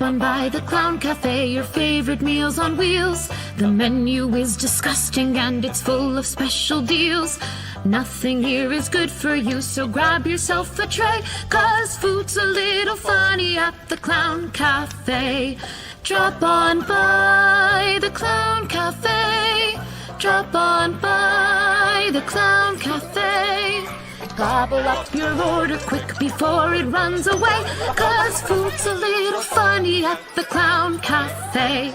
on by the Clown Cafe, your favorite meals on wheels. The menu is disgusting and it's full of special deals. Nothing here is good for you, so grab yourself a tray, 'cause food's a little funny at the Clown Cafe. Drop on by the Clown Cafe. Drop on by the Clown Cafe. Gobble up your order quick before it runs away, 'cause food's a little funny at the Clown Cafe.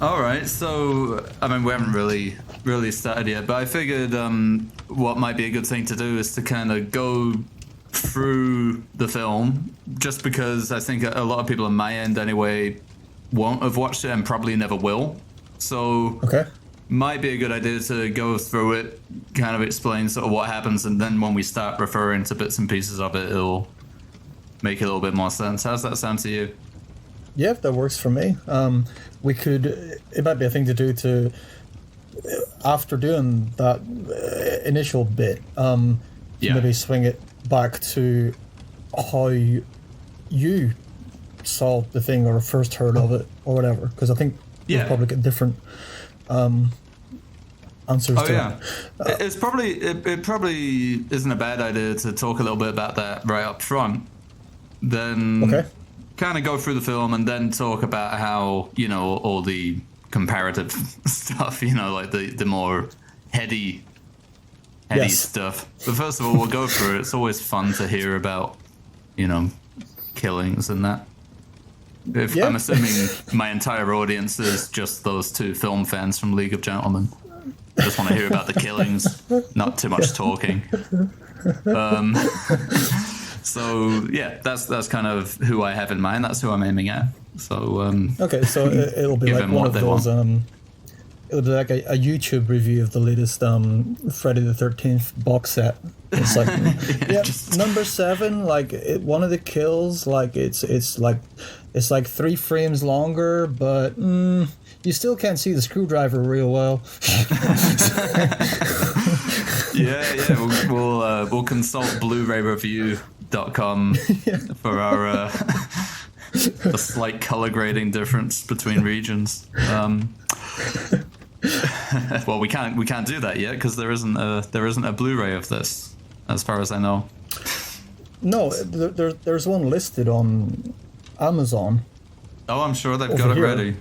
All right, so I mean we haven't really started yet, but I figured what might be a good thing to do is to kind of go through the film, just because I think a lot of people on my end anyway won't have watched it and probably never will. So might be a good idea to go through it, kind of explain sort of what happens, and then when we start referring to bits and pieces of it, it'll make a little bit more sense. How's that sound to you? Yeah, that works for me. It might be a thing to do to, after doing that initial bit, maybe swing it back to how you saw the thing or first heard of it or whatever, because I think we'll probably get different answers to it. It's probably it probably isn't a bad idea to talk a little bit about that right up front. Then kind of go through the film and then talk about how, you know, all the comparative stuff, you know, like the more heady stuff. But first of all, we'll go through it. It's always fun to hear about, you know, killings and that. I'm assuming my entire audience is just those two film fans from League of Gentlemen. Just want to hear about the killings, not too much talking. So yeah, that's kind of who I have in mind. That's who I'm aiming at. So so it'll be like one of those. It'll be like a YouTube review of the latest Friday the 13th box set. It's like number 7. Like one of the kills, like it's like 3 frames longer, but you still can't see the screwdriver real well. We'll consult Blu-ray-review.com for our the slight color grading difference between regions. Well, we can't do that yet because there isn't a Blu-ray of this, as far as I know. No, there's one listed on Amazon. Oh, I'm sure they've got it ready.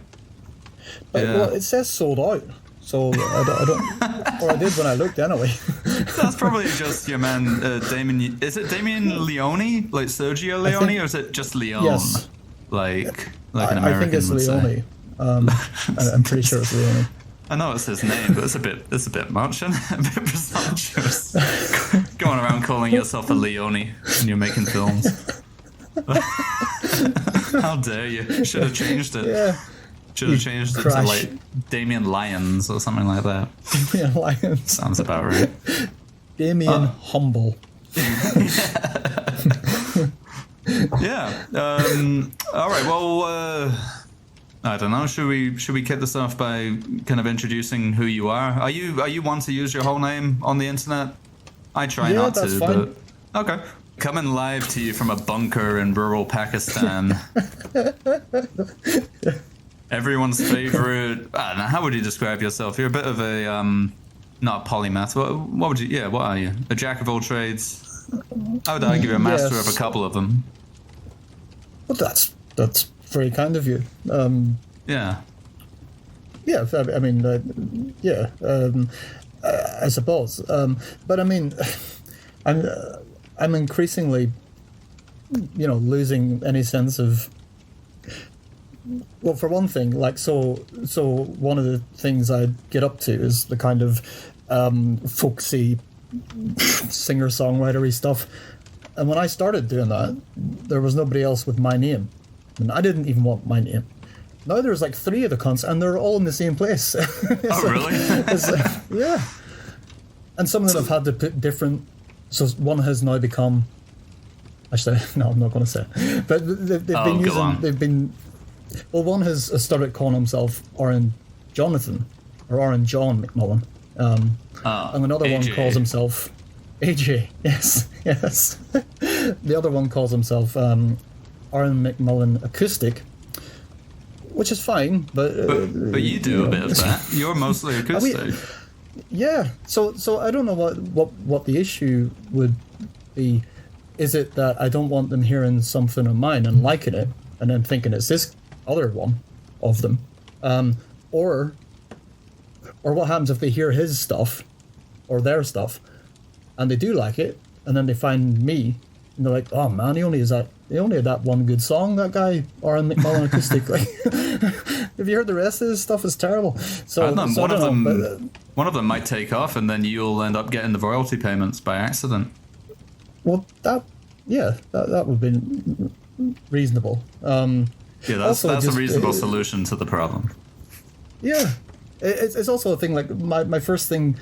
Well, it says sold out. So I don't, or I did when I looked anyway. That's probably just your man, Damien. Is it Damien Leone, like Sergio Leone, or is it just Leone? Yes. Like an American I think it's Leone. I'm pretty sure it's Leone. I know it's his name, but it's a bit much, and a bit presumptuous. Going around calling yourself a Leone when you're making films. How dare you? Should have changed it. Yeah. Should have changed it to like Damien Lyons or something like that. Damien Lyons. Sounds about right. Damien Humble. Yeah. All right. Well, I don't know. Should we kick this off by kind of introducing who you are? Are you one to use your whole name on the internet? I try not to, fine. But okay. Coming live to you from a bunker in rural Pakistan. Everyone's favorite. I don't know, how would you describe yourself? You're a bit of a not a polymath. What would you? Yeah, what are you? A jack of all trades. I would argue a master of a couple of them. Well, that's very kind of you. Yeah. Yeah, I mean, I suppose. But I mean, I'm increasingly, you know, losing any sense of. Well, for one thing, like so one of the things I get up to is the kind of folksy singer-songwritery stuff. And when I started doing that, there was nobody else with my name. And I didn't even want my name. Now there's like 3 of the cunts, and they're all in the same place. Really? Yeah. And some of them have had to put different. So one has now become. Actually, no, I'm not going to say. But they've been using. On. They've been. Well, one has started calling himself Oran Jonathan, or Oran John McMullen. And another AJ. one calls himself AJ. Yes, yes. The other one calls himself Aaron McMullen Acoustic, which is fine, but you do a bit of that. You're mostly acoustic. Yeah. So I don't know what the issue would be. Is it that I don't want them hearing something of mine and liking it, and then thinking it's this other one of them, or what happens if they hear his stuff or their stuff, and they do like it, and then they find me, and they're like, "Oh man, he only had that one good song. That guy, Aaron McMullen Acoustic. Like, have you heard the rest of his stuff? Is terrible." So, I don't know, one of them might take off, and then you'll end up getting the royalty payments by accident. Well, that would be reasonable. That's a reasonable solution to the problem. Yeah, it's also a thing. Like my first thing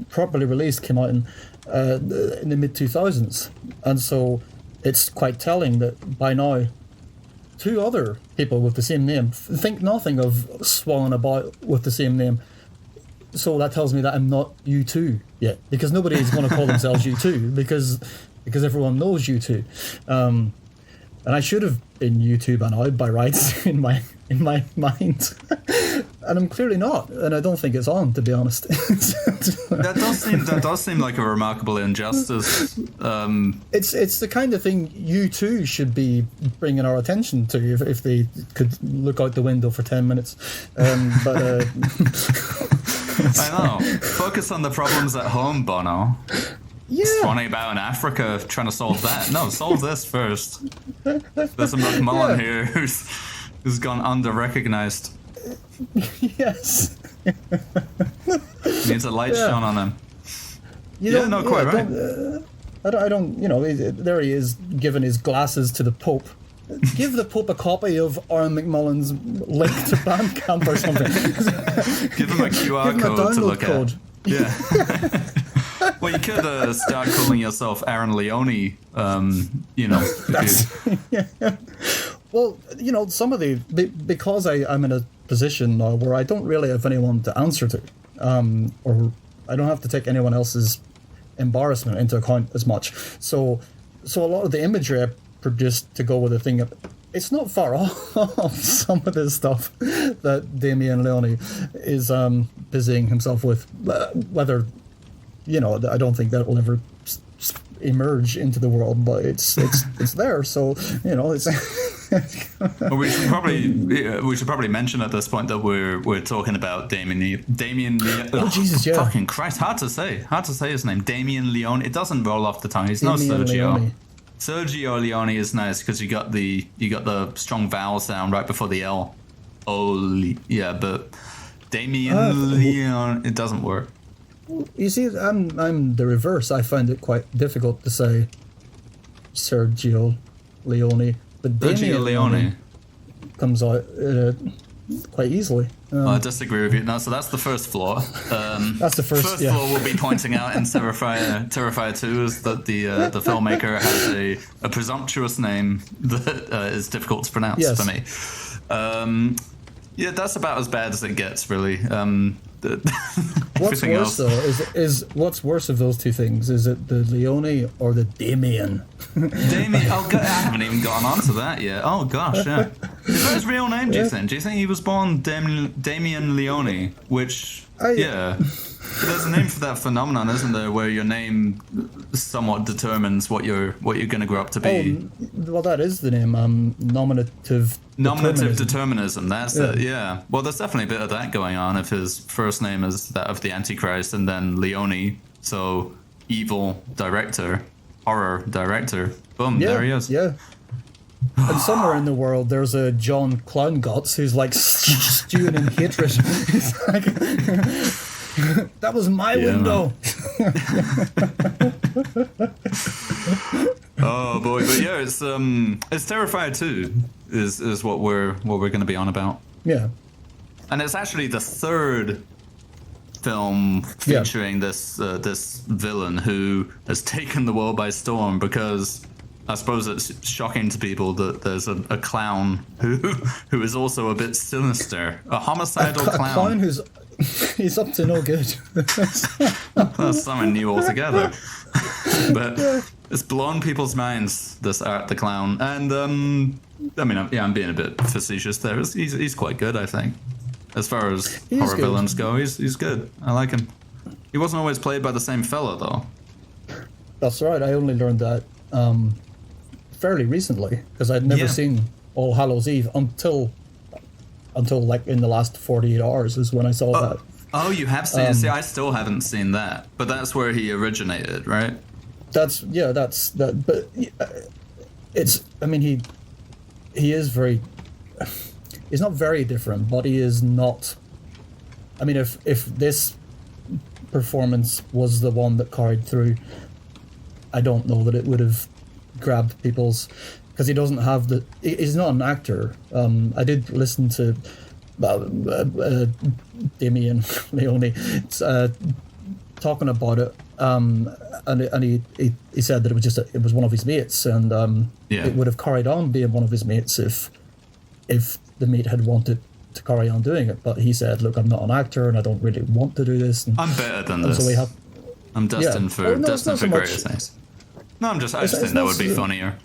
properly released came out in the mid-2000s, and so it's quite telling that by now 2 other people with the same name think nothing of swallowing about with the same name. So that tells me that I'm not U2 yet, because nobody is going to call themselves U2 because everyone knows U2, and I should have been U2 by now by rights in my mind, and I'm clearly not, and I don't think it's on, to be honest. That does seem like a remarkable injustice. It's the kind of thing U2 should be bringing our attention to if they could look out the window for 10 minutes, but. I know. Focus on the problems at home, Bono. Yeah. Swanning about in Africa, trying to solve that. No, solve this first. There's a McMullen here who's gone under-recognized. Yes. Needs a light shone on him. Quite right. I don't. There he is, giving his glasses to the Pope. Give the Pope a copy of Aaron McMullen's link to Bandcamp or something. Give him a QR code to look at. Yeah. Well, you could start calling yourself Aaron Leone. Well, some of because I'm in a position now where I don't really have anyone to answer to, or I don't have to take anyone else's embarrassment into account as much. So a lot of the imagery I produced to go with the thing, it's not far off some of the stuff that Damien Leone is busying himself with. Whether, I don't think that will ever emerge into the world, but it's there. So it's. Well, we should probably mention at this point that we're talking about Damien. Oh Jesus, yeah! Fucking Christ, hard to say his name. Damien Leone. It doesn't roll off the tongue. He's no Sergio. Leone. Sergio Leone is nice because you got the strong vowel sound right before the L. But Damien Leone, it doesn't work. You see, I'm the reverse. I find it quite difficult to say Sergio Leone, but Damien Leone comes out quite easily. I disagree with you. No, so that's the first flaw. That's the first flaw we'll be pointing out in Terrifier 2 is that the filmmaker has a presumptuous name that is difficult to pronounce for me. That's about as bad as it gets, really. What's worse, though, is what's worse of those two things? Is it the Leone or the Damien? Damien. I haven't even gotten on to that yet. Oh gosh, yeah. Is that his real name? Do you think? Do you think he was born Damien Leone? Which, there's a name for that phenomenon, isn't there? Where your name somewhat determines what you're going to grow up to be. Well, that is the name. Nominative determinism. That's it. Yeah. Well, there's definitely a bit of that going on. If his first name is that of the Antichrist, and then Leone, so evil director, horror director. Boom. There he is. Yeah. And somewhere in the world, there's a John Clownguts who's like stewing in hatred. He's like, that was my window. Oh boy, but yeah, it's Terrifier 2 is what we're going to be on about. Yeah, and it's actually the third film featuring this villain who has taken the world by storm, because I suppose it's shocking to people that there's a clown who is also a bit sinister, a homicidal clown. A clown who's he's up to no good. That's something new altogether. But it's blown people's minds, this Art the Clown. And, I mean, I'm being a bit facetious there. He's quite good, I think. As far as horror villains go, he's good. I like him. He wasn't always played by the same fella, though. That's right. I only learned that fairly recently, because I'd never seen All Hallows Eve until like in the last 48 hours is when I saw that. Oh, you have seen it? See, I still haven't seen that. But that's where he originated, right? That's that. But it's, I mean, he is very, he's not very different, but he is not, I mean, if this performance was the one that carried through, I don't know that it would have grabbed people's, because he doesn't have the, he's not an actor. I did listen to Damien Leone talking about it, and he said that it was one of his mates, and it would have carried on being one of his mates if the mate had wanted to carry on doing it. But he said, "Look, I'm not an actor, and I don't really want to do this." And, I'm better than this. So I'm destined for greater things. No, I just think that would be funnier.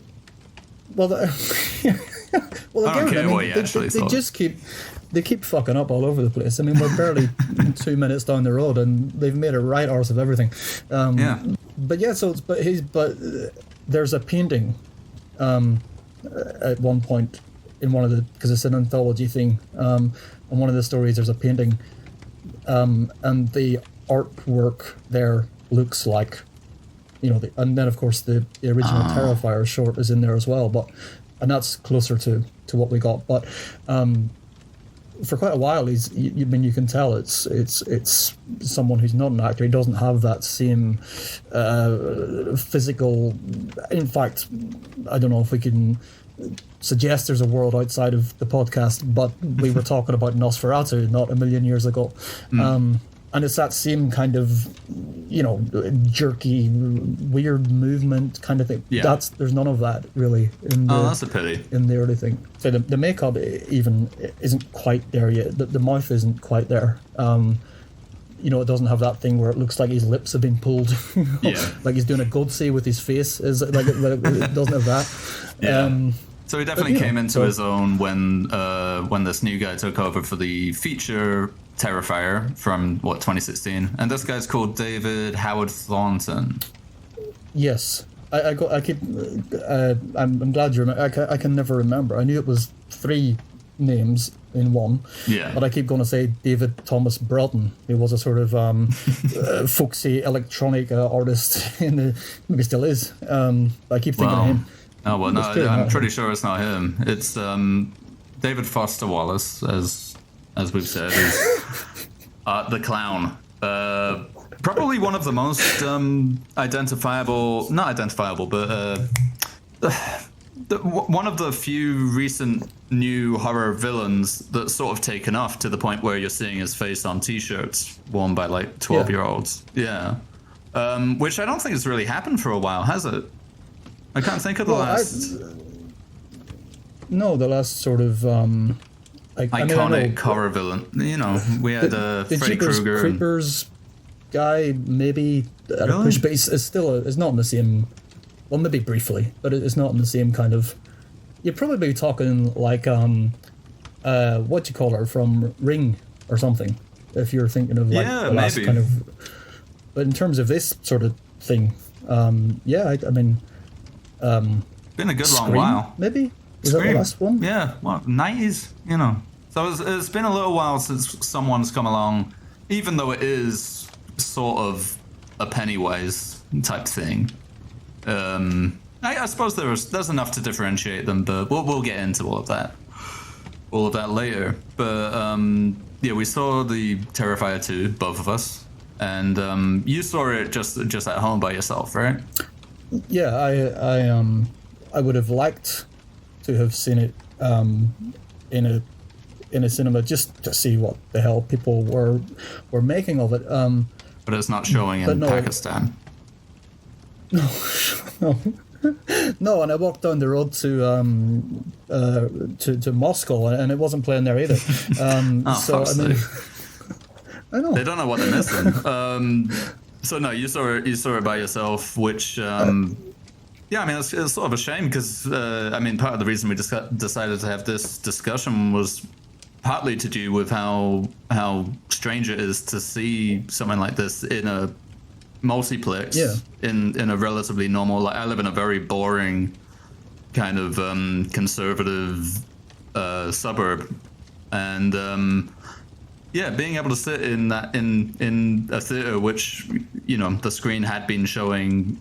Well, well, I don't care what you actually thought. They keep fucking up all over the place. I mean, we're barely 2 minutes down the road, and they've made a right arse of everything. But yeah, but there's a painting at one point in one of the, because it's an anthology thing. On one of the stories, there's a painting, and the artwork there looks like, you know, and then of course the original Terrifier short is in there as well, and that's closer to what we got. But for quite a while, you can tell it's someone who's not an actor. He doesn't have that same physical. In fact, I don't know if we can suggest there's a world outside of the podcast, but we were talking about Nosferatu not a million years ago. And it's that same kind of, you know, jerky, weird movement kind of thing. Yeah. There's none of that really in the, that's a pity. In the early thing. So the makeup even isn't quite there yet. The mouth isn't quite there. You know, it doesn't have that thing where it looks like his lips have been pulled. Like he's doing a Godsey with his face. It doesn't have that. Yeah. So he definitely came into his own when this new guy took over for the feature Terrifier from 2016, and this guy's called David Howard Thornton. Yes, I'm glad you remember. I can never remember. I knew it was 3 names in one. Yeah. But I keep going to say David Thomas Broughton. He was a sort of folksy electronic artist maybe still is. I keep thinking of him. Oh well, no, I'm pretty sure it's not him. It's David Foster Wallace, as we've said, is the Clown. Probably one of the most not identifiable, but one of the few recent new horror villains that's sort of taken off to the point where you're seeing his face on T-shirts worn by like 12-year-olds. Yeah. Which I don't think has really happened for a while, has it? I can't think of the last. The last sort of iconic horror villain. You know, we had Freddy Krueger. Creepers guy, maybe at a push, but it's not in the same. Well, maybe briefly, but it's not in the same kind of. You'd probably be talking like what you call her from Ring or something, if you're thinking of like the last kind of. But in terms of this sort of thing, I mean. Been a good Scream, long while. Maybe? Is that the last one? Yeah, 90s, you know. So it's been a little while since someone's come along, even though it is sort of a Pennywise type thing. I suppose there's enough to differentiate them, but we'll get into all of that later. But we saw the Terrifier 2, both of us, and you saw it just at home by yourself, right? Yeah, I would have liked to have seen it in a cinema just to see what the hell people were making of it. But it's not showing in Pakistan. No, and I walked down the road to Moscow, and it wasn't playing there either. I know. They don't know what they're missing. So no, you saw it by yourself, which yeah, I mean, it's sort of a shame because I mean, part of the reason we decided to have this discussion was partly to do with how strange it is to see something like this in a multiplex, in a relatively normal. Like, I live in a very boring kind of conservative suburb, and yeah, being able to sit in a theater, which, you know, the screen had been showing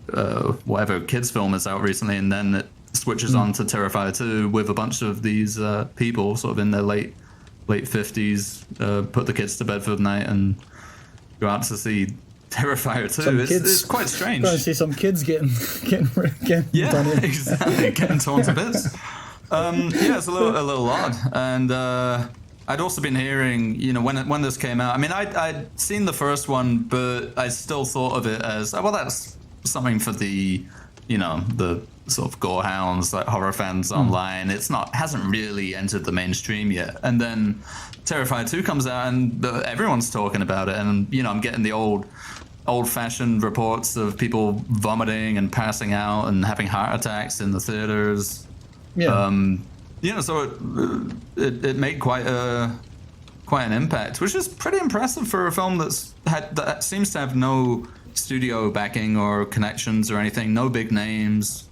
whatever kids film is out recently, and then it switches on to Terrifier 2 with a bunch of these people sort of in their late 50s, put the kids to bed for the night and go out to see Terrifier 2. It's quite strange. Trying to see some kids getting yeah, done in. Exactly, getting torn to bits. Yeah, it's a little odd, and I'd also been hearing, you know, when this came out. I mean, I'd seen the first one, but I still thought of it as, well, that's something for the, you know, the sort of gore hounds, like horror fans online. It's hasn't really entered the mainstream yet. And then Terrifier 2 comes out, and everyone's talking about it. And, you know, I'm getting the old-fashioned reports of people vomiting and passing out and having heart attacks in the theaters. Yeah. You know, so it made quite an impact, which is pretty impressive for a film that seems to have no studio backing or connections or anything, no big names.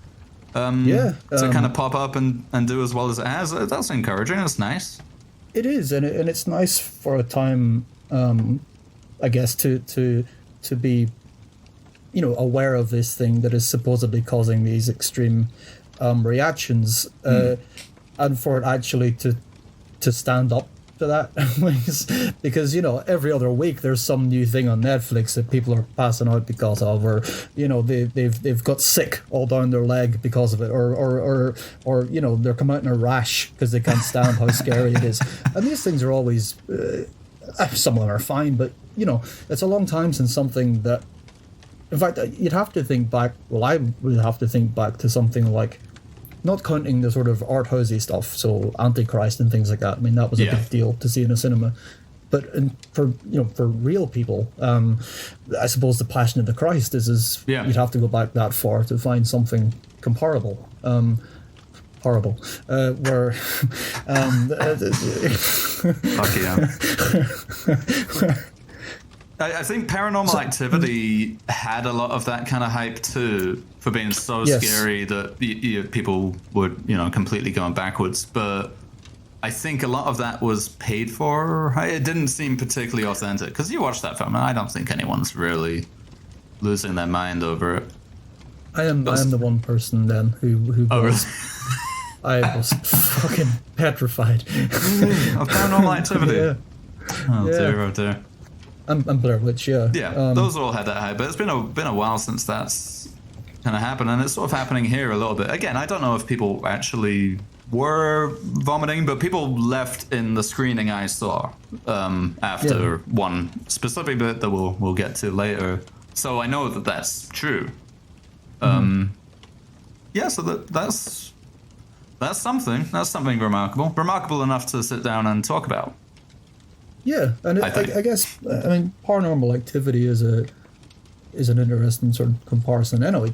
To kind of pop up and do as well as it has, that's encouraging. It's nice. It is, and it's nice for a time, I guess, to be, you know, aware of this thing that is supposedly causing these extreme reactions. And for it actually to stand up to that, because, you know, every other week there's some new thing on Netflix that people are passing out because of, or, you know, they've got sick all down their leg because of it, or you know, they're coming out in a rash because they can't stand how scary it is. And these things are always, some of them are fine, but, you know, it's a long time since something that, in fact, you'd have to think back. Well, I would have to think back to something like, not counting the sort of art housey stuff, so Antichrist and things like that. I mean, that was a big deal to see in a cinema. But for real people, I suppose the Passion of the Christ is you'd have to go back that far to find something comparable. Horrible. Where fuck yeah. I think Paranormal Activity had a lot of that kind of hype too, for being so scary that people would, you know, completely going backwards. But I think a lot of that was paid for. It didn't seem particularly authentic, because you watch that film and I don't think anyone's really losing their mind over it. I am the one person then who was. Really? I was fucking petrified of Paranormal Activity. Oh dear. And Blair Witch, those all had that hype, but it's been a while since that's kind of happened, and it's sort of happening here a little bit. Again, I don't know if people actually were vomiting, but people left in the screening I saw after one specific bit that we'll get to later. So I know that that's true. Yeah, so that's something. That's something remarkable enough to sit down and talk about. Yeah, and I guess, I mean, Paranormal Activity is an interesting sort of comparison anyway,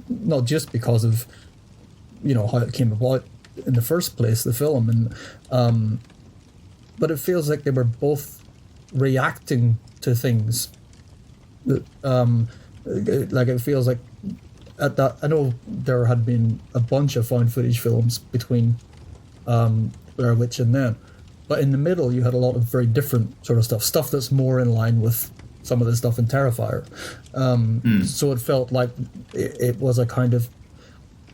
not just because of, you know, how it came about in the first place, the film, and but it feels like they were both reacting to things that, like, it feels like at that, I know there had been a bunch of found footage films between Blair Witch and then, but in the middle, you had a lot of very different sort of stuff that's more in line with some of the stuff in Terrifier. So it felt like it was a kind of,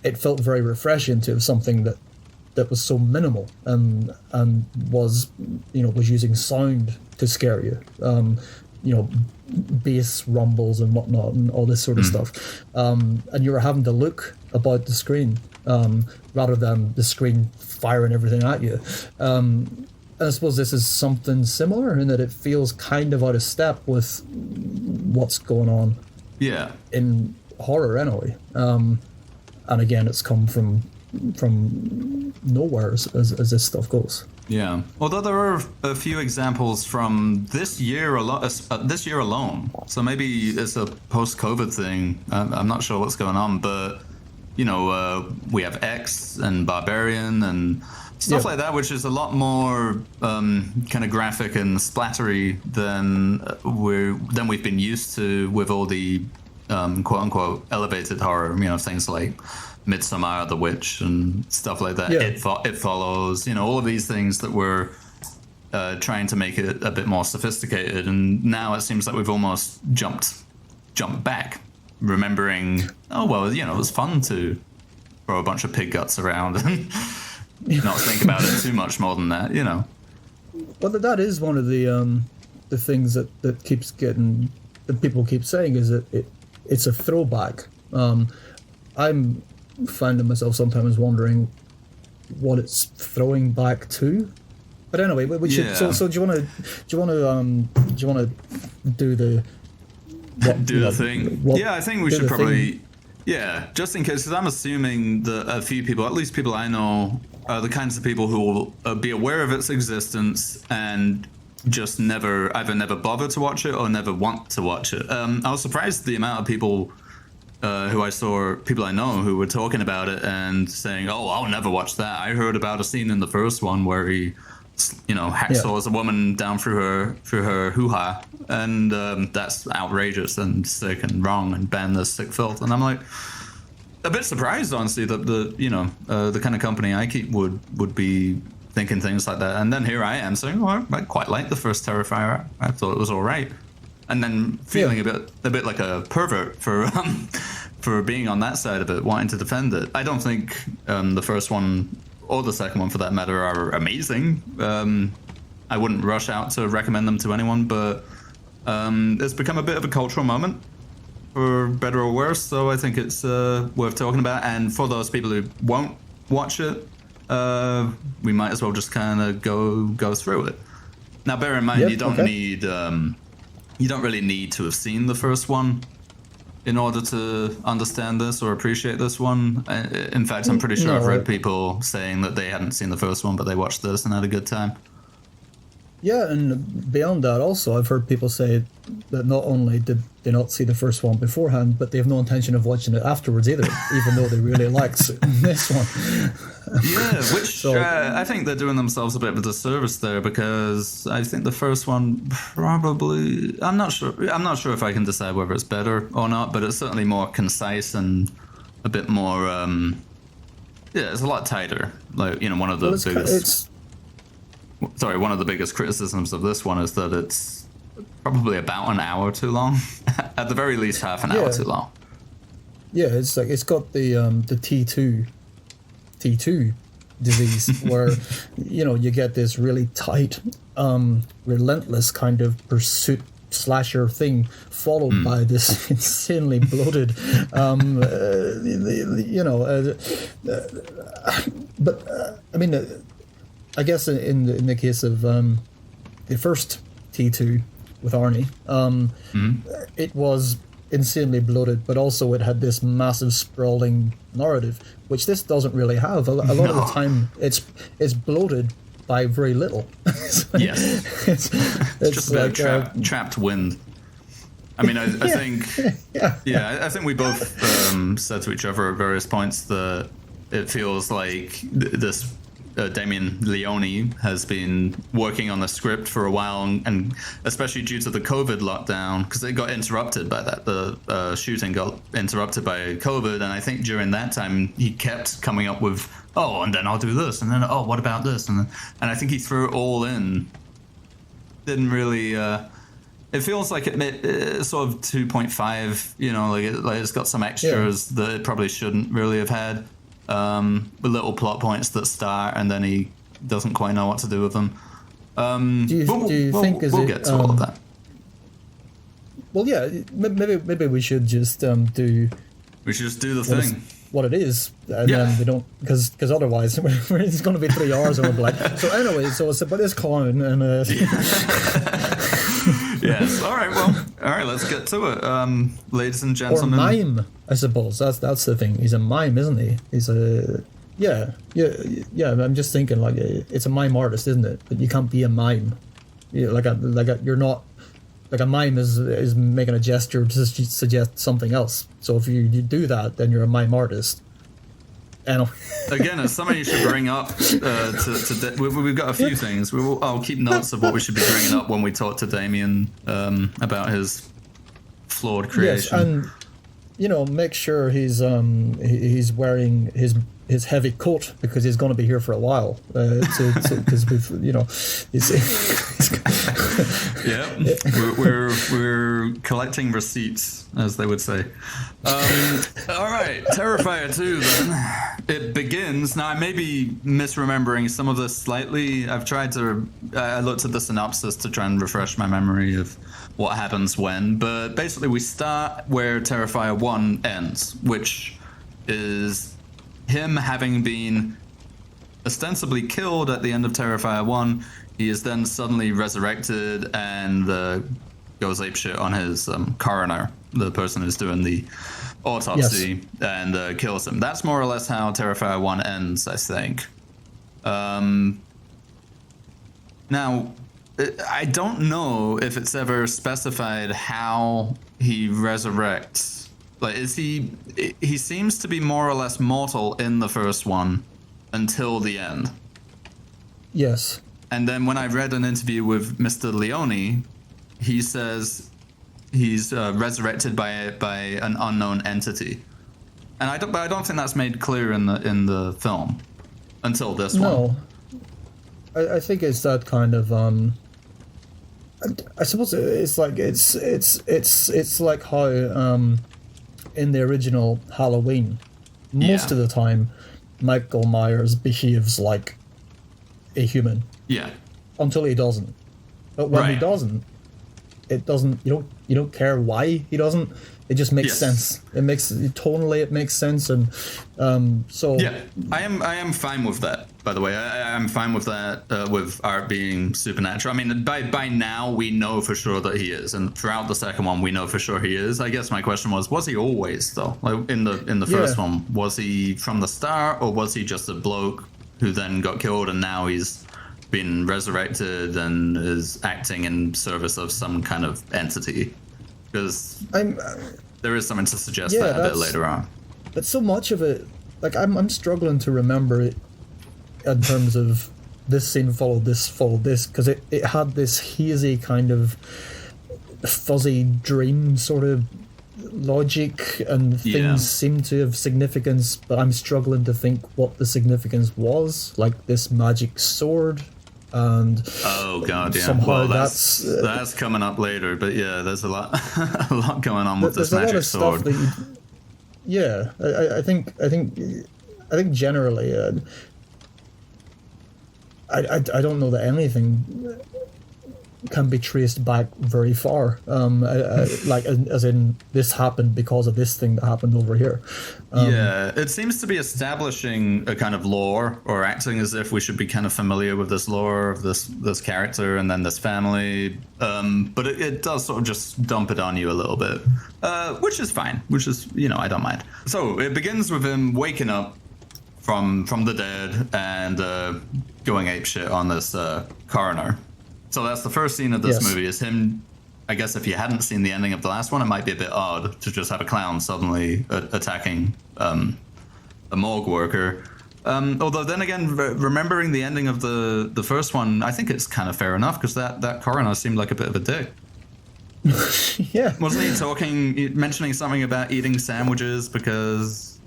it felt very refreshing to have something that was so minimal and was, you know, was using sound to scare you. You know, bass rumbles and whatnot and all this sort of stuff. And you were having to look about the screen rather than the screen firing everything at you. And I suppose this is something similar in that it feels kind of out of step with what's going on in horror anyway. And again, it's come from nowhere as this stuff goes. Yeah. Although there are a few examples from this year alone. So maybe it's a post-COVID thing. I'm not sure what's going on, but we have X and Barbarian and stuff like that, which is a lot more kind of graphic and splattery than we've been used to with all the quote unquote elevated horror. Things like Midsommar, The Witch, and stuff like that. It Follows. All of these things that were trying to make it a bit more sophisticated, and now it seems like we've almost jumped back, remembering. Oh well, it was fun to throw a bunch of pig guts around and not think about it too much more than that. Well, that is one of the things that keeps getting that people keep saying is that it's a throwback. I'm finding myself sometimes wondering what it's throwing back to. But anyway, we should. Yeah. So do you want to do the the thing? I think we should probably. Yeah, just in case, because I'm assuming that a few people, at least people I know, are the kinds of people who will be aware of its existence and just either never bother to watch it or never want to watch it. I was surprised the amount of people people I know who were talking about it and saying, "Oh, I'll never watch that." I heard about a scene in the first one where he, hacksaws a woman down through her hoo-ha, and that's outrageous and sick and wrong and ban this sick filth. And I'm like, a bit surprised, honestly, that the kind of company I keep would be thinking things like that. And then here I am saying, "Oh, I quite like the first Terrifier. I thought it was all right." And then feeling a bit like a pervert for being on that side of it, wanting to defend it. I don't think the first one or the second one, for that matter, are amazing. I wouldn't rush out to recommend them to anyone, but it's become a bit of a cultural moment, for better or worse. So I think it's worth talking about. And for those people who won't watch it, we might as well just kind of go through it. Now, bear in mind, you don't need. You don't really need to have seen the first one in order to understand this or appreciate this one. In fact, I'm pretty sure I've read people saying that they hadn't seen the first one, but they watched this and had a good time. Yeah, and beyond that also, I've heard people say that not only did they not see the first one beforehand, but they have no intention of watching it afterwards either, even though they really liked this one. Yeah, which I think they're doing themselves a bit of a disservice there, because I think the first one probably, I'm not sure if I can decide whether it's better or not, but it's certainly more concise and a bit more it's a lot tighter. Like, one of the one of the biggest criticisms of this one is that it's probably about an hour too long. At the very least, half an hour too long. Yeah, it's like it's got the T2 disease where you get this really tight, relentless kind of pursuit slasher thing followed by this insanely bloated but I mean I guess in the case of the first T2 with Arnie, it was insanely bloated, but also it had this massive sprawling narrative, which this doesn't really have. A lot of the time, it's bloated by very little. Yes, it's just like trapped wind. I mean, I think, I think we both said to each other at various points that it feels like this. Damien Leone has been working on the script for a while, and especially due to the COVID lockdown, because it got interrupted by that. The shooting got interrupted by COVID, and I think during that time he kept coming up with, and then I'll do this, and then what about this, and I think he threw it all in. Didn't really. It feels like it's sort of 2.5. Like it's got some extras that it probably shouldn't really have had. With little plot points that start, and then he doesn't quite know what to do with them. Do you think we'll get to all of that? Well, yeah, maybe we should just do. We should just do the thing. What it is, and then we don't, because otherwise it's going to be 3 hours and we'll be like. So anyway, so it's about this clown and. Yes. All right. Let's get to it, ladies and gentlemen. Or mime, I suppose. That's the thing. He's a mime, isn't he? He's a. yeah. I'm just thinking like it's a mime artist, isn't it? But you can't be a mime. You're not like a mime is making a gesture to suggest something else. So if you do that, then you're a mime artist. And again, it's something you should bring up. We've got a few things. I'll keep notes of what we should be bringing up when we talk to Damien about his flawed creation. Yes, and make sure he's wearing his heavy coat because he's going to be here for a while. Because we're collecting receipts, as they would say. All right, Terrifier 2 then. It begins. Now, I may be misremembering some of this slightly. I looked at the synopsis to try and refresh my memory of what happens when, but basically we start where Terrifier 1 ends, which is him having been ostensibly killed at the end of Terrifier 1. He is then suddenly resurrected and goes apeshit on his coroner, the person who's doing the autopsy, and kills him. That's more or less how Terrifier 1 ends, I think. Now, I don't know if it's ever specified how he resurrects. Like, he seems to be more or less mortal in the first one until the end. Yes. And then when I read an interview with Mr. Leone, he says he's resurrected by an unknown entity. And I don't think that's made clear in the film until this one. No. I think it's that kind of I suppose it's like how in the original Halloween, most of the time Michael Myers behaves like a human. Yeah. Until he doesn't. But when he doesn't, it doesn't. You don't care why he doesn't. It just makes sense. It makes sense, and so. Yeah, I am fine with that. By the way, I'm fine with that. With art being supernatural. I mean, by now we know for sure that he is, and throughout the second one we know for sure he is. I guess my question was he always though? Like in the first one, was he from the start, or was he just a bloke who then got killed and now he's been resurrected and is acting in service of some kind of entity? Because there is something to suggest that a bit later on. But so much of it, like I'm struggling to remember it in terms of this scene followed this, because it had this hazy kind of fuzzy dream sort of logic, and things seem to have significance, but I'm struggling to think what the significance was, like this magic sword. And oh god, yeah. Somehow well, that's coming up later, but yeah, there's a lot going on with this magic sword. I think generally, I don't know that anything can be traced back very far. Like as in this happened because of this thing that happened over here. It seems to be establishing a kind of lore, or acting as if we should be kind of familiar with this lore of this character and then this family. But it does sort of just dump it on you a little bit, which is fine. Which is, I don't mind. So it begins with him waking up from the dead and going apeshit on this coroner. So that's the first scene of this movie, is him. I guess if you hadn't seen the ending of the last one, it might be a bit odd to just have a clown suddenly attacking a morgue worker. Although then again, remembering the ending of the first one, I think it's kind of fair enough, because that coroner seemed like a bit of a dick. Yeah. Wasn't he mentioning something about eating sandwiches because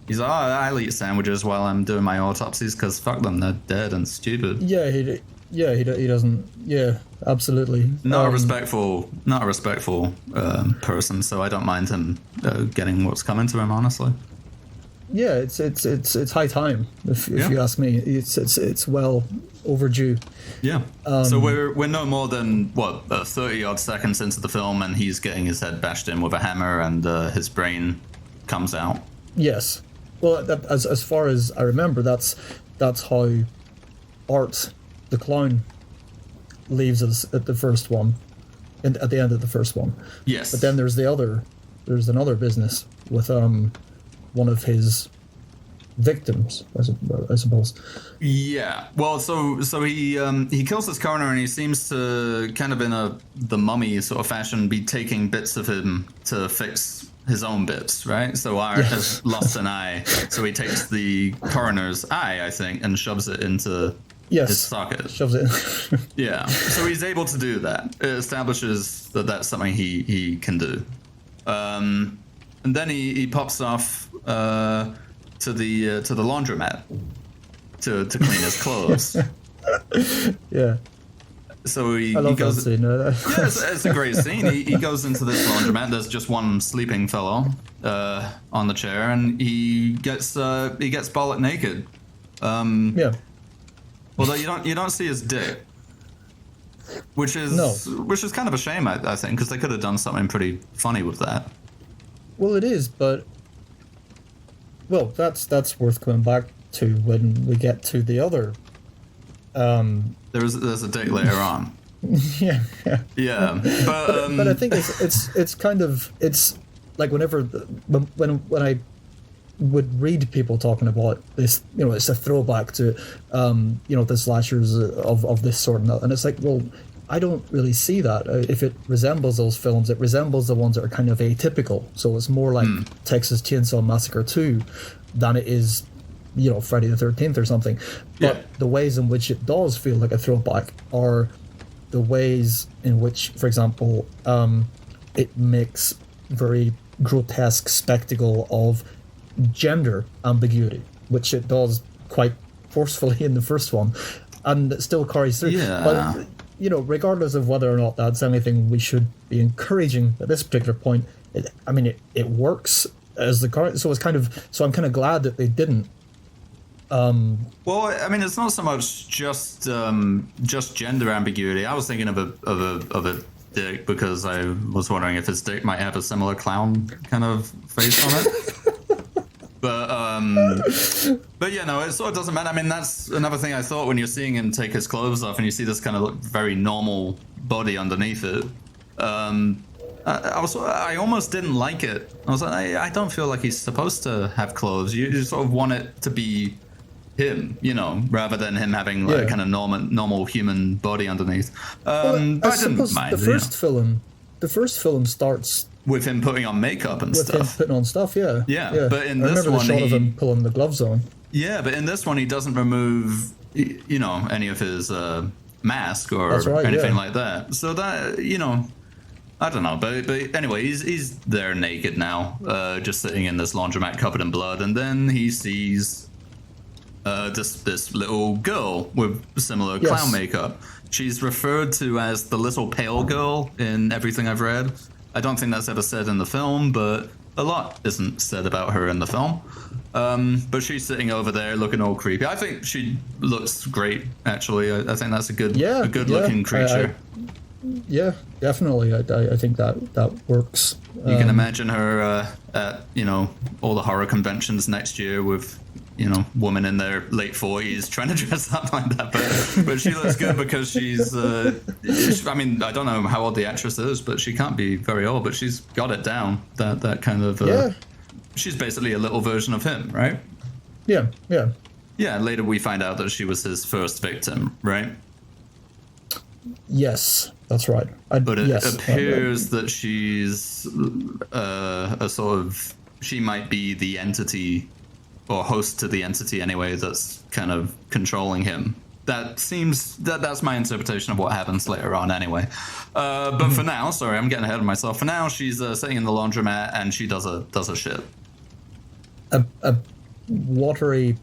he's like, I'll eat sandwiches while I'm doing my autopsies because fuck them, they're dead and stupid. Yeah, he doesn't. Yeah, absolutely. Not a respectful person, so I don't mind him getting what's coming to him. Honestly. Yeah, it's high time if you ask me. It's well overdue. Yeah. So we're no more than 30 odd seconds into the film, and he's getting his head bashed in with a hammer, and his brain comes out. Yes. Well, as far as I remember, that's how Art the clown leaves us at the first one, and at the end of the first one. Yes. But then there's another business with one of his victims, I suppose. Yeah. Well, so he kills this coroner, and he seems to kind of in the Mummy sort of fashion be taking bits of him to fix his own bits, right? So Art has lost an eye, so he takes the coroner's eye, I think, and shoves it into his socket. Shoves it. Yeah. So he's able to do that. It establishes that that's something he can do. And then he pops off to the laundromat to clean his clothes. Yeah. So he love goes. that scene. Yeah, it's a great scene. He goes into this laundromat. There's just one sleeping fellow on the chair, and he gets bollock naked. Yeah. Although you don't see his dick, which is kind of a shame, I think, because they could have done something pretty funny with that. Well, it is, but that's worth coming back to when we get to the other. There's a dick later on. Yeah. But I think it's kind of it's like whenever when I would read people talking about this, it's a throwback to the slashers of this sort, and it's like, well, I don't really see that. If it resembles those films, it resembles the ones that are kind of atypical. So it's more like Texas Chainsaw Massacre 2 than it is, Friday the 13th or something. But the ways in which it does feel like a throwback are the ways in which, for example, it makes very grotesque spectacle of gender ambiguity, which it does quite forcefully in the first one, and it still carries through. Yeah. But, regardless of whether or not that's anything we should be encouraging at this particular point, it works as the current. So I'm kind of glad that they didn't. Well, it's not so much just gender ambiguity. I was thinking of a dick because I was wondering if his dick might have a similar clown kind of face on it. But it sort of doesn't matter. That's another thing I thought when you're seeing him take his clothes off and you see this kind of very normal body underneath it. I almost didn't like it. I was like, I don't feel like he's supposed to have clothes. You sort of want it to be him, rather than him having like a kind of normal human body underneath. But I didn't mind. The first film starts with him putting on makeup and stuff. With him putting on stuff, yeah. Yeah. But in this one, I remember the shot of him pulling the gloves on. Yeah, but in this one, he doesn't remove, any of his mask or anything like that. So that, I don't know. But anyway, he's there naked now, just sitting in this laundromat covered in blood, and then he sees this little girl with similar clown makeup. She's referred to as the little pale girl in everything I've read. I don't think that's ever said in the film, but a lot isn't said about her in the film. But she's sitting over there looking all creepy. I think she looks great, actually. I think that's a good looking creature. Yeah, definitely. I think that works. You can imagine her at, all the horror conventions next year with, women in their late 40s trying to dress up like that. But she looks good because she's, I don't know how old the actress is, but she can't be very old, but she's got it down. That kind of, she's basically a little version of him, right? Yeah. Yeah, later we find out that she was his first victim, right? Yes, that's right. But it appears that she's a sort of... She might be the entity, or host to the entity anyway, that's kind of controlling him. That's my interpretation of what happens later on anyway. But for now, sorry, I'm getting ahead of myself. For now, she's sitting in the laundromat and she does a shit. A watery...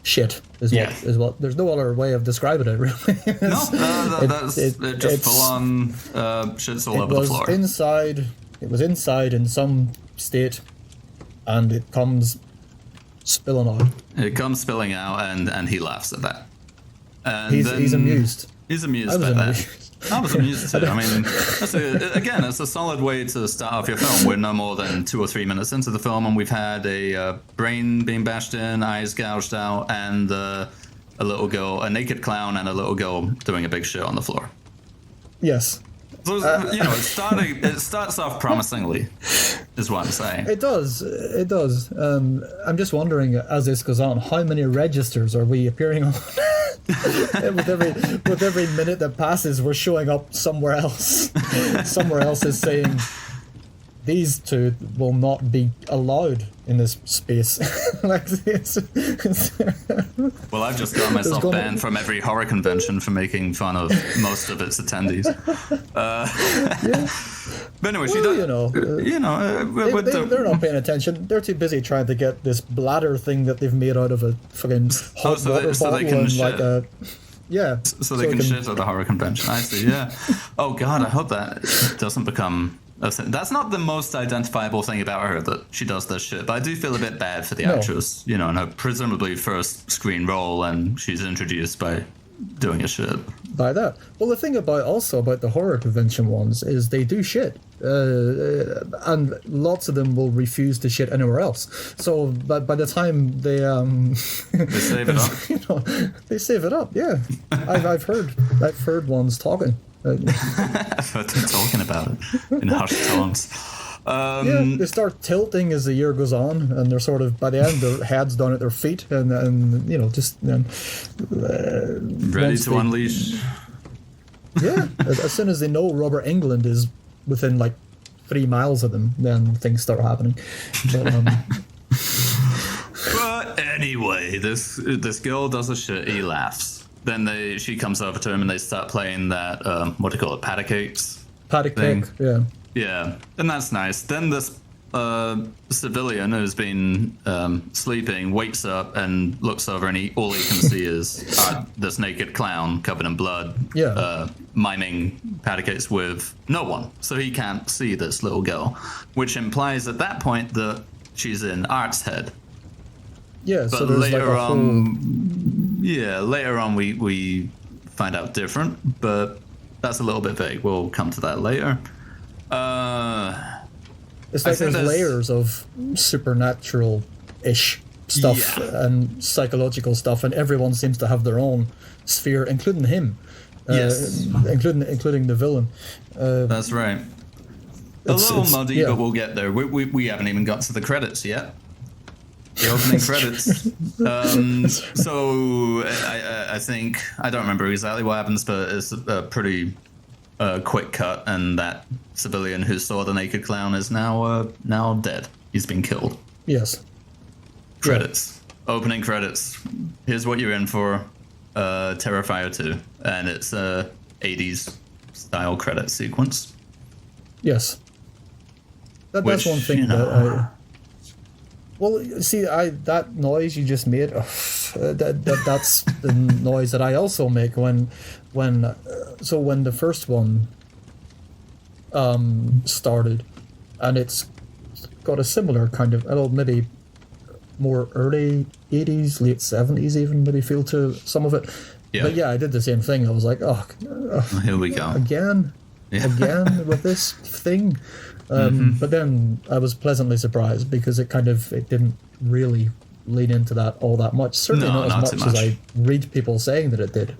shit is what there's no other way of describing it, really. It just full on shits all over the floor. It was inside in some state, and it comes spilling out. It comes spilling out, and he laughs at that. And he's amused. He's amused by that. I was amused too. It's a solid way to start off your film. We're no more than 2 or 3 minutes into the film, and we've had a brain being bashed in, eyes gouged out, and a little girl, a naked clown, and a little girl doing a big shit on the floor. Yes. So, it starts off promisingly, is what I'm saying. It does. I'm just wondering, as this goes on, how many registers are we appearing on? with every minute that passes, we're showing up somewhere else. Somewhere else is saying, these two will not be allowed in this space. Well, I've just got myself banned from every horror convention for making fun of most of its attendees. But anyway, she does. They're not paying attention. They're too busy trying to get this bladder thing that they've made out of a fucking hot water bottle they can and shit. So they can can shit at the horror convention. I see. Yeah. Oh God, I hope that doesn't become. That's not the most identifiable thing about her, that she does this shit. But I do feel a bit bad for the actress, in her presumably first screen role, and she's introduced by doing a shit. By that. Well, the thing about the horror convention ones is they do shit. And lots of them will refuse to shit anywhere else. So by the time they save it up. They save it up. Yeah, I've heard ones talking. I've heard them talking about it in hushed tones. They start tilting as the year goes on, and they're sort of, by the end, their heads down at their feet, and ready to unleash. Yeah, as soon as they know Robert Englund is within like 3 miles of them, then things start happening. But anyway, this girl does a shit. He laughs. Then she comes over to him and they start playing that what do you call it, patty cakes? Patty cake, yeah. Yeah, and that's nice. Then this civilian who's been sleeping wakes up and looks over, and all he can see is this naked clown covered in blood, miming patty cakes with no one. So he can't see this little girl, which implies at that point that she's in Art's head. Yeah, but so there's later on we find out different, but that's a little bit vague. We'll come to that later. It's like there's layers of supernatural-ish stuff and psychological stuff, and everyone seems to have their own sphere, including him. Including the villain. That's right. A little muddy, but we'll get there. We haven't even got to the credits yet. The opening credits. So I think, I don't remember exactly what happens, but it's a pretty quick cut, and that civilian who saw the naked clown is now dead. He's been killed. Yes. Credits. Yeah. Opening credits. Here's what you're in for. Terrifier 2. And it's a 80s style credit sequence. Yes. That's one thing that I... Well, see, that noise you just made, that's the noise that I also make when the first one started, and it's got a similar kind of, maybe more early 80s, late 70s even, maybe feel to some of it. Yeah. But yeah, I did the same thing. I was like, here we go. Again with this thing. But then I was pleasantly surprised because it didn't really lean into that all that much. Certainly not as much as I read people saying that it did.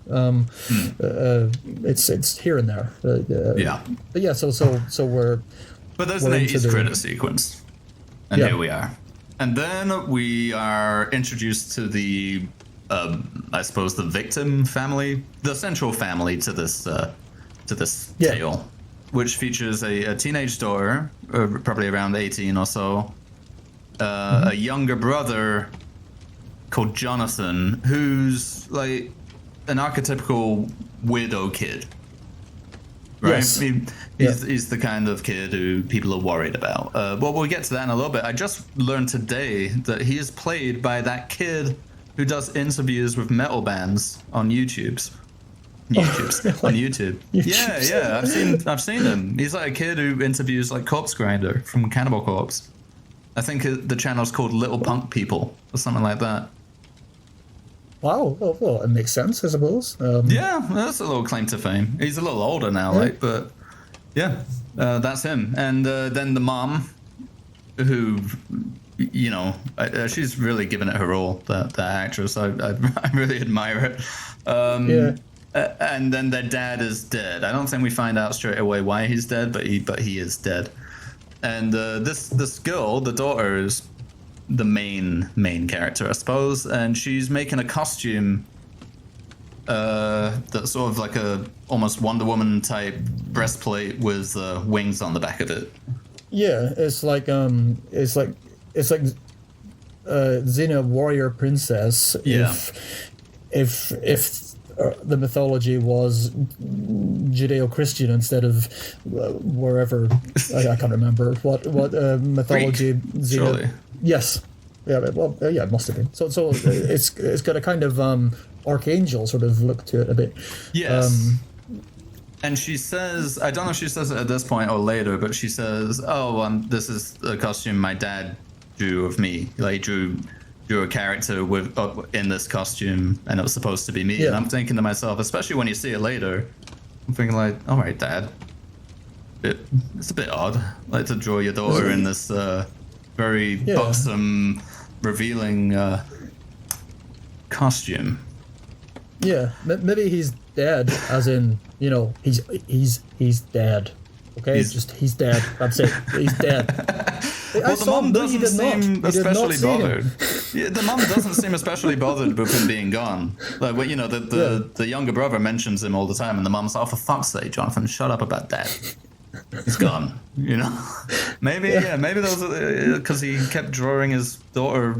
It's here and there. But yeah, so we're. But there's an 80s credit sequence, and here we are, and then we are introduced to the, I suppose, the victim family, the central family to this tale. Which features a teenage daughter, probably around 18 or so, a younger brother called Jonathan, who's like an archetypical weirdo kid, right? Yes. He's the kind of kid who people are worried about. Well, we'll get to that in a little bit. I just learned today that he is played by that kid who does interviews with metal bands on YouTube. On YouTube. Yeah, I've seen him. He's like a kid who interviews like Corpse Grinder from Cannibal Corpse. I think the channel's called Little Punk People or something like that. Wow, well, it makes sense, I suppose. That's a little claim to fame. He's a little older now, but that's him. And then the mom, who, she's really given it her all. That actress, I really admire it. and then their dad is dead. I don't think we find out straight away why he's dead, but he is dead. And this girl, the daughter, is the main character, I suppose, and she's making a costume that's sort of like a almost Wonder Woman type breastplate with wings on the back of it. Yeah, it's like Xena warrior princess. Yeah. If the mythology was Judeo-Christian instead of wherever I can't remember what mythology Greek, Xena. surely. Yes. Yeah. Well. Yeah. It must have been. So it's got a kind of archangel sort of look to it a bit. Yes. And she says, I don't know if she says it at this point or later, but she says, this is a costume my dad drew of me. Like, drew a character with in this costume, and it was supposed to be me. Yeah. And I'm thinking to myself, especially when you see it later, I'm thinking like, all right, Dad, it's a bit odd, like to draw your daughter in this very buxom, revealing costume. Yeah, maybe he's dead, as in, he's dead. Okay, he's dead. That's it. He's dead. Well, the mom doesn't seem especially bothered. Yeah, the mom doesn't seem especially bothered with him being gone. Like, the younger brother mentions him all the time, and the mom's like, "Oh, for fuck's sake, Jonathan, shut up about that. He's gone." Maybe maybe that was because he kept drawing his daughter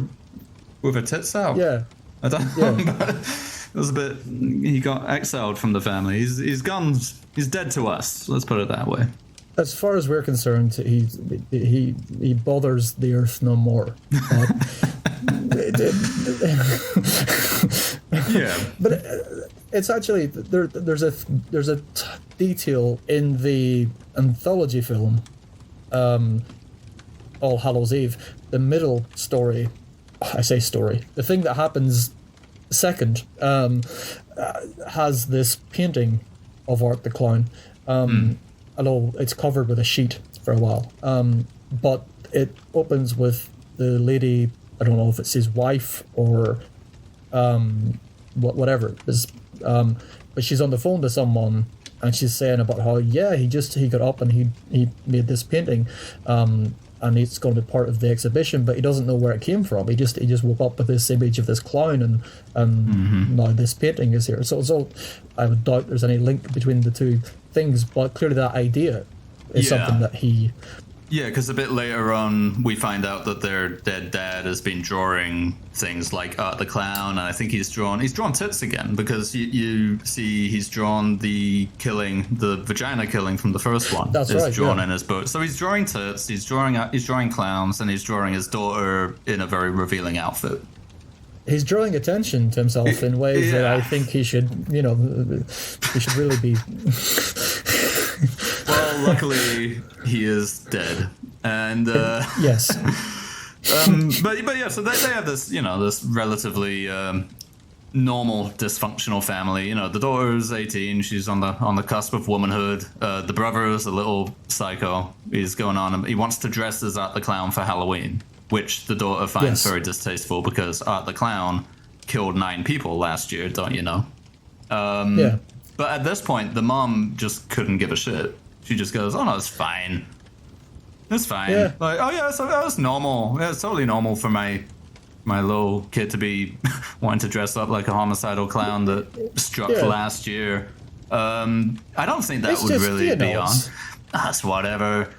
with her tits out. Yeah, I don't know. But it was a bit. He got exiled from the family. He's gone. He's dead to us. Let's put it that way. As far as we're concerned, he bothers the earth no more. Yeah, but it's actually there's a detail in the anthology film, All Hallows Eve. The middle story, I say story. The thing that happens second has this painting of Art the Clown. Although it's covered with a sheet for a while. But it opens with the lady, I don't know if it's his wife or whatever. But she's on the phone to someone and she's saying about how, he got up and he made this painting. And it's going to be part of the exhibition, but he doesn't know where it came from. He just woke up with this image of this clown, and now this painting is here. So I would doubt there's any link between the two things, but clearly that idea is something that he. Yeah, because a bit later on, we find out that their dead dad has been drawing things like Art the Clown, and I think he's drawn tits again, because you see he's drawn the vagina killing from the first one. That's right. Drawn in his book. So he's drawing tits, he's drawing clowns, and he's drawing his daughter in a very revealing outfit. He's drawing attention to himself in ways that I think he should really be. Well, luckily he is dead, and yes. But yeah, so they have this this relatively normal dysfunctional family. The daughter's 18; she's on the cusp of womanhood. The brother is a little psycho. He's going on, and he wants to dress as Art the Clown for Halloween, which the daughter finds very distasteful because Art the Clown killed 9 people last year. Don't you know? But at this point, the mom just couldn't give a shit. She just goes, "Oh no, it's fine. It's fine." Yeah. Like, "Oh yeah, so that was normal. Yeah, it's totally normal for my little kid to be wanting to dress up like a homicidal clown that struck last year." I don't think that would really be on. That's whatever.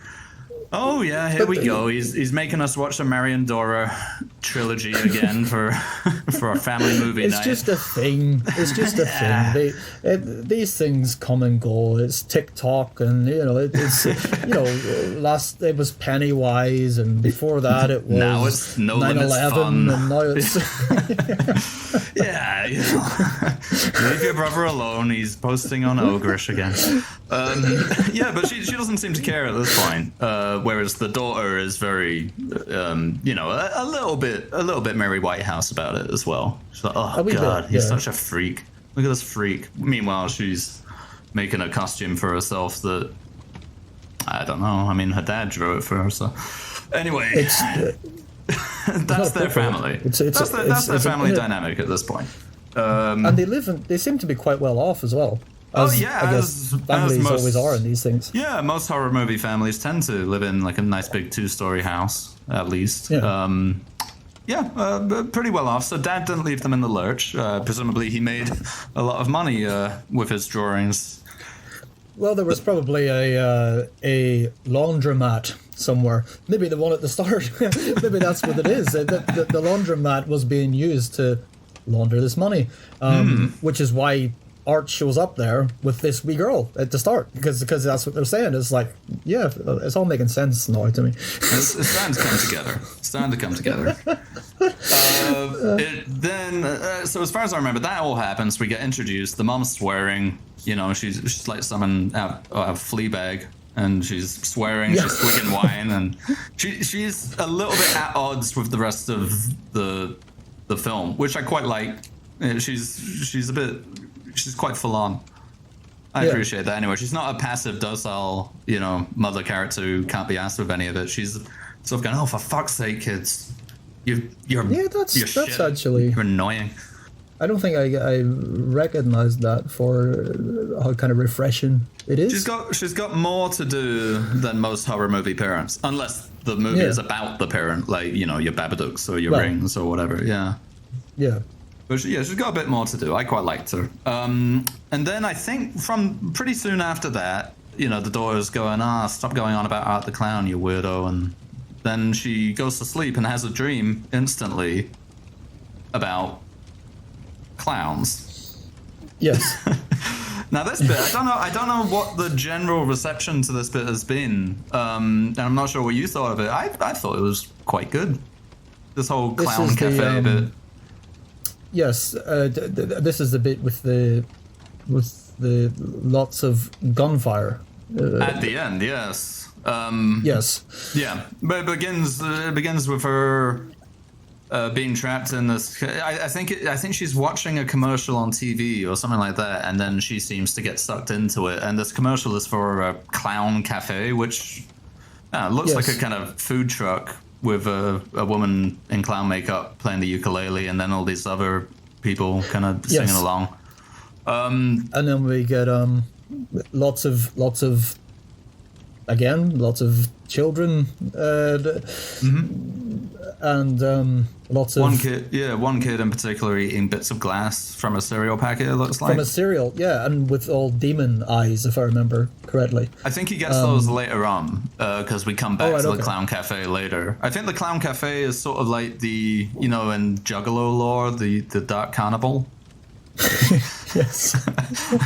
Oh yeah, here we go. He's making us watch the Marion Dora trilogy again for our family movie night. It's just a thing. It's just a thing. These things come and go. It's TikTok, and it's last it was Pennywise, and before that it was now it's No Limits 9/11, Fun. and now it's yeah. Leave your brother alone. He's posting on Ogrish again. But she doesn't seem to care at this point. Whereas the daughter is very, a little bit Mary Whitehouse about it as well. She's like, "Oh God, he's such a freak. Look at this freak." Meanwhile, she's making a costume for herself that I don't know. I mean, her dad drew it for her. So anyway, that's their family. That's their family dynamic at this point. And they seem to be quite well off as well. I guess families always are in these things. Yeah, most horror movie families tend to live in like a nice big 2-story house, at least. Yeah. Pretty well off. So Dad didn't leave them in the lurch. Presumably he made a lot of money with his drawings. Well, there was probably a laundromat somewhere. Maybe the one at the start. Maybe that's what it is. The laundromat was being used to launder this money, which is why Art shows up there with this wee girl at the start, because that's what they're saying. It's like, yeah, it's all making sense now to me. It's starting to come together. So as far as I remember, that all happens. We get introduced. The mom's swearing. You know, she's like someone out of Fleabag, and she's swearing. She's swigging wine, and she's a little bit at odds with the rest of the film, which I quite like. She's quite full on. I appreciate that anyway. She's not a passive, docile, mother character who can't be asked with any of it. She's sort of going, oh, for fuck's sake, kids. That's actually... You're annoying. I don't think I recognized that for how kind of refreshing it is. She's got more to do than most horror movie parents, unless the movie is about the parent, like, your Babadooks or your Rings or whatever, yeah. Yeah. But she's got a bit more to do. I quite liked her. And then I think from pretty soon after that, the daughter's going, stop going on about Art the Clown, you weirdo. And then she goes to sleep and has a dream instantly about clowns. Yes. Now this bit, I don't know what the general reception to this bit has been. And I'm not sure what you thought of it. I thought it was quite good. This whole clown cafe bit. Yes, this is the bit with the lots of gunfire. At the end, yes. Yes. Yeah, but it begins with her being trapped in this. I think she's watching a commercial on TV or something like that, and then she seems to get sucked into it. And this commercial is for a clown cafe, which looks like a kind of food truck with a woman in clown makeup playing the ukulele, and then all these other people kind of singing along. And then we get lots of children, and lots of one kid in particular eating bits of glass from a cereal packet. It looks like from a cereal, and with all demon eyes, if I remember correctly. I think he gets those later on because we come back to the clown cafe later. I think the clown cafe is sort of like the in Juggalo lore, the dark carnival. Yes.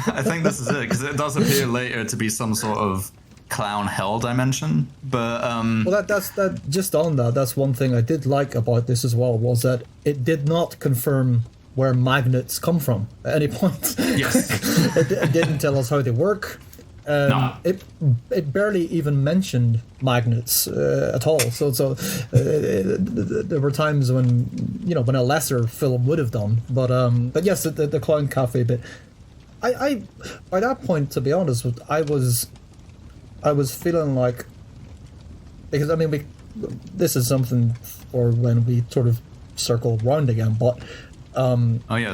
I think this is it, because it does appear later to be some sort of clown hell dimension, but well, that's just on that. That's one thing I did like about this as well, was that it did not confirm where magnets come from at any point. Yes. It didn't tell us how they work. No. It barely even mentioned magnets at all. So there were times when when a lesser film would have done. But yes, the clown cafe bit. I by that point, to be honest, I was feeling like, because this is something for when we sort of circle round again. But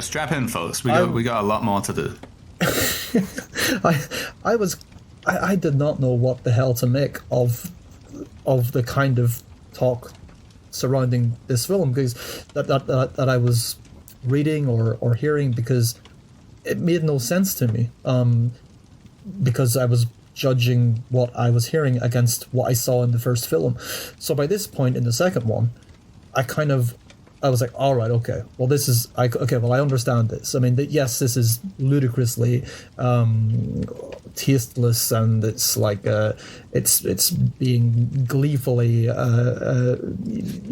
strap in, folks. We got a lot more to do. I did not know what the hell to make of the kind of talk surrounding this film, because that I was reading or hearing, because it made no sense to me, because I was judging what I was hearing against what I saw in the first film. So by this point in the second one, I was like, all right, okay. Well, I understand this. Yes, this is ludicrously tasteless, and it's like it's being gleefully,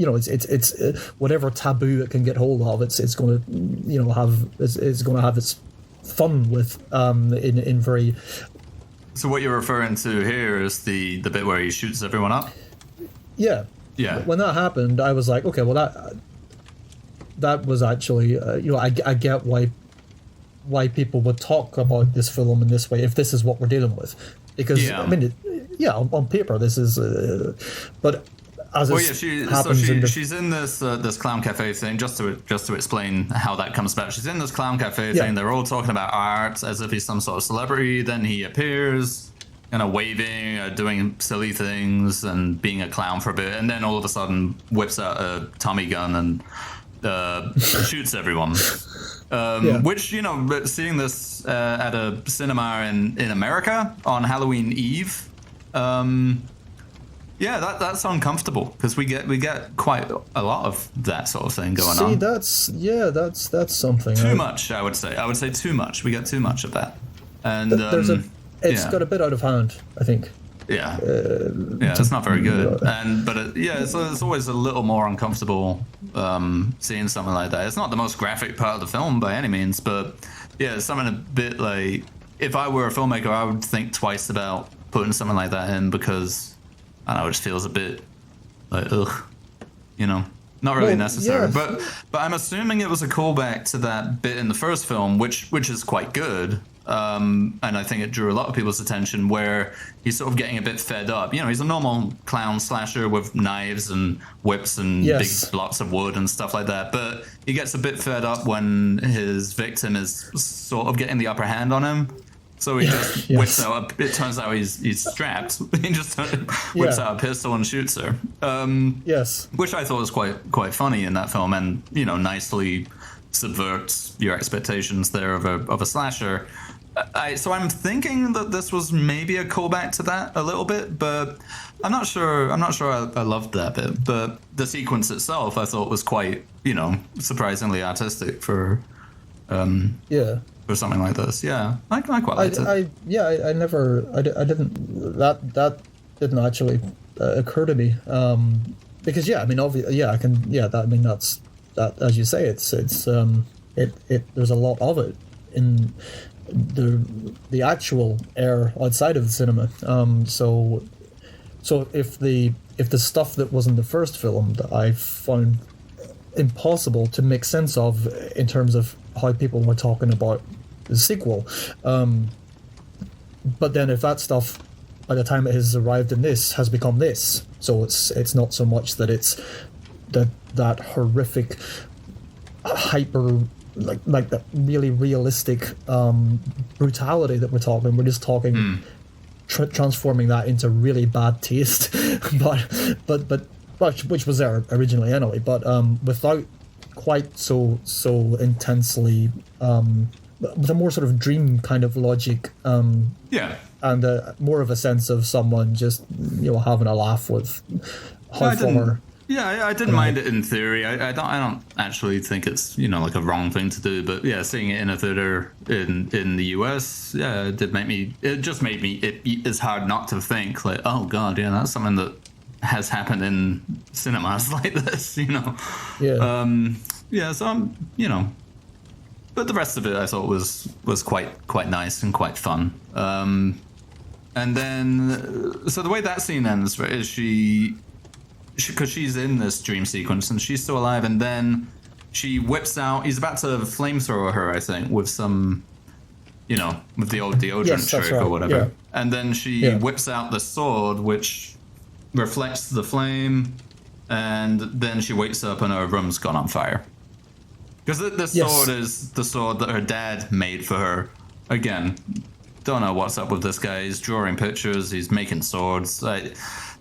it's whatever taboo it can get hold of. It's going to have its fun with in very. So what you're referring to here is the bit where he shoots everyone up? Yeah. Yeah. When that happened, I was like, okay, well that was actually, I get why people would talk about this film in this way if this is what we're dealing with, because on paper this is, but as well, happens she's in this this clown cafe thing. Just to explain how that comes about, she's in this clown cafe thing. They're all talking about art as if he's some sort of celebrity. Then he appears, kind of waving, doing silly things, and being a clown for a bit, and then all of a sudden whips out a Tommy gun and shoots everyone. Which, you know, seeing this at a cinema in America on Halloween Eve. Yeah, that's uncomfortable because we get quite a lot of that sort of thing going on. That's something. Too much, I would say. I would say too much. We get too much of that, and it's got a bit out of hand, I think. Yeah, it's not very good. It's always a little more uncomfortable seeing something like that. It's not the most graphic part of the film by any means, but yeah, it's something a bit like, if I were a filmmaker, I would think twice about putting something like that in, because I don't know, it just feels a bit like, ugh, you know, not really necessary. Yeah. But I'm assuming it was a callback to that bit in the first film, which is quite good. And I think it drew a lot of people's attention, where he's sort of getting a bit fed up. You know, he's a normal clown slasher with knives and whips and big blocks of wood and stuff like that. But he gets a bit fed up when his victim is sort of getting the upper hand on him. So he just whips out. It turns out he's strapped. He just whips out a pistol and shoots her. Which I thought was quite funny in that film, and you know, nicely subverts your expectations there of a slasher. So I'm thinking that this was maybe a callback to that a little bit, but I'm not sure. I loved that bit, but the sequence itself I thought was quite, you know, surprisingly artistic for something like this. Yeah, I quite liked it. I didn't actually occur to me, because I mean, that's that, as you say, it's there's a lot of it in the actual air outside of the cinema. So if the stuff that was in the first film that I found impossible to make sense of in terms of how people were talking about the sequel, but then if that stuff by the time it has arrived in this has become this, so it's not so much that it's that horrific hyper like that really realistic brutality that we're talking. We're just talking transforming that into really bad taste, but which was there originally anyway, but without quite so intensely, with a more sort of dream kind of logic, and more of a sense of someone just, you know, having a laugh with how far. Yeah, I didn't mind it in theory. I don't actually think it's, you know, like a wrong thing to do. But yeah, seeing it in a theater in the US, it did make me. It just made me. It is hard not to think like, oh god, yeah, that's something that has happened in cinemas like this, you know. So I'm, you know, but the rest of it I thought was quite nice and quite fun. And then, so the way that scene ends, right, is because she's in this dream sequence and she's still alive, and then she whips out. He's about to flamethrower her, I think, with some, you know, with the old deodorant trick or whatever. Yeah. And then she whips out the sword, which reflects the flame, and then she wakes up and her room's gone on fire. Because this sword is the sword that her dad made for her. Again, don't know what's up with this guy. He's drawing pictures. He's making swords.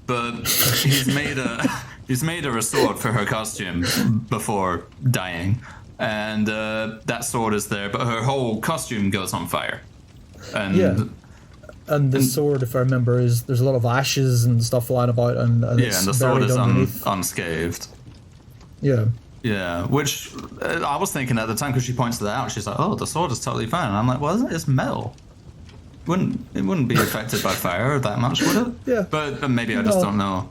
But he's made her a sword for her costume before dying, and that sword is there, but her whole costume goes on fire. And the sword, if I remember, there's a lot of ashes and stuff lying about, and the sword is unscathed. Yeah, which I was thinking at the time, because she points that out. She's like, "Oh, the sword is totally fine." And I'm like, "Well, it's metal. It wouldn't be affected by fire that much, would it?" Yeah. But maybe I just don't know.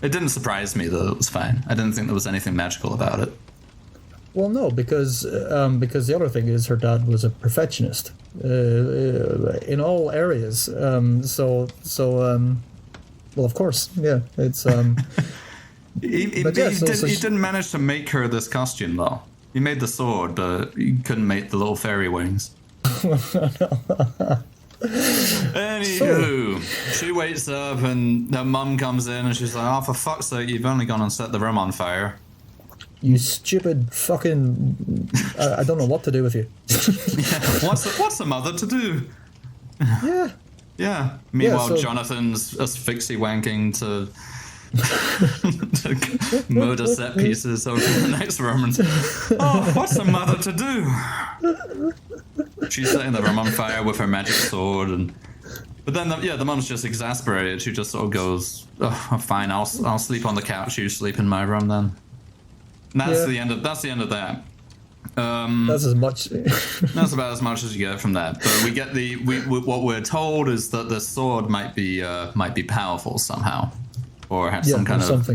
It didn't surprise me that it was fine. I didn't think there was anything magical about it. Well, no, because the other thing is her dad was a perfectionist in all areas. Well, of course, it's. He didn't manage to make her this costume though. He made the sword, but he couldn't make the little fairy wings. Anywho, So she wakes up and her mum comes in and she's like, "Oh, for fuck's sake, you've only gone and set the room on fire. You stupid fucking... I don't know what to do with you." Yeah. What's a mother to do? Yeah. Yeah. Meanwhile, so... Jonathan's asphyxie wanking to murder set pieces over in the next room. And, oh, what's a mother to do? She's setting the room on fire with her magic sword, but then the mum's just exasperated. She just sort of goes, "Oh, fine, I'll sleep on the couch. You sleep in my room then." And that's the end of that. That's as much. That's about as much as you get from that. But we get what we're told is that the sword might be powerful somehow, or have some kind of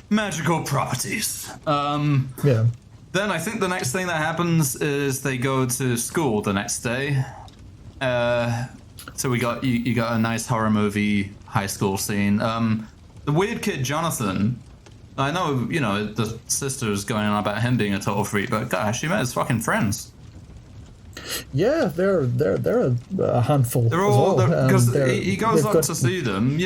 magical properties. Yeah. Then I think the next thing that happens is they go to school the next day. So you got a nice horror movie high school scene. The weird kid Jonathan. I know, the sister's going on about him being a total freak, but gosh, he met his fucking friends. Yeah, they're a handful. They're all because he goes up to see them,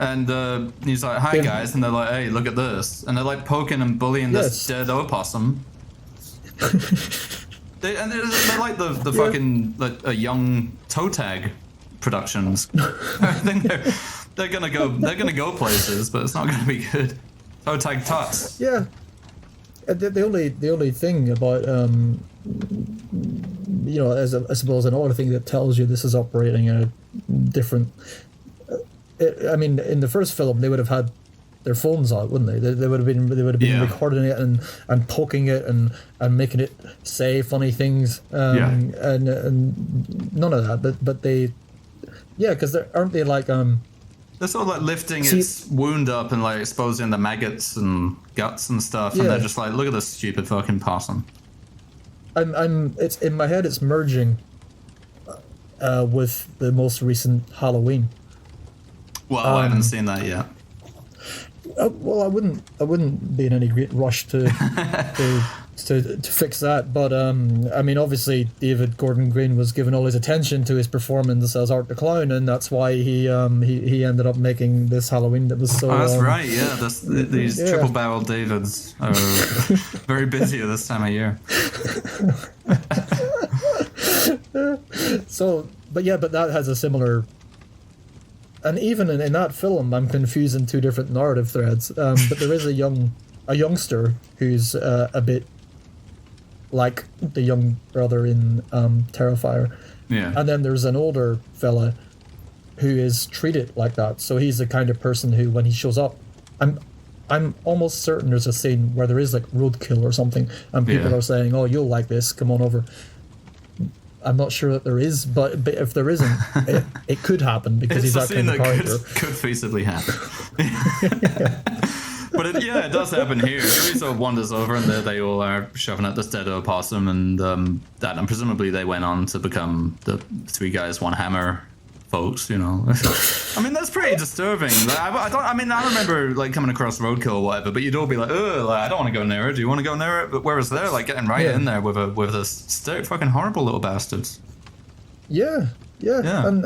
and he's like, "Hi guys," and they're like, "Hey, look at this," and they're like poking and bullying this dead opossum. they're like the fucking a young toe tag productions. I think they're gonna go places, but it's not gonna be good. Toe tag tots. Yeah. The only thing about I suppose another thing that tells you this is operating in a different. I mean, in the first film, they would have had their phones out, wouldn't they? They would have been recording it and poking it and making it say funny things. And none of that. But they, because aren't they like They're sort of like lifting its wound up and like exposing the maggots and guts and stuff, and they're just like, "Look at this stupid fucking possum." It's in my head. It's merging with the most recent Halloween. Well, I haven't seen that yet. Well, I wouldn't be in any great rush to fix that, but I mean, obviously David Gordon Green was given all his attention to his performance as Art the Clown, and that's why he ended up making this Halloween that was so. Oh, that's right. Yeah, these triple barrel Davids are very busy at this time of year. But that has a similar. And even in that film, I'm confusing two different narrative threads. But there is a youngster who's a bit like the young brother in Terrifier. Yeah. And then there's an older fella who is treated like that. So he's the kind of person who, when he shows up, I'm almost certain there's a scene where there is like roadkill or something, and people are saying, "Oh, you'll like this. Come on over." I'm not sure that there is, but if there isn't, it could happen because he's that kind of character. Could feasibly happen. But it does happen here. So he sort of wanders over, and they all are shoving at this dead opossum, and presumably they went on to become the Three Guys One Hammer folks. I mean, that's pretty disturbing. Like, I remember like coming across roadkill or whatever, but you'd all be like, "Oh, I don't want to go near it. Do you want to go near it?" But whereas they're like getting right in there with a stick, fucking horrible little bastards. Yeah. And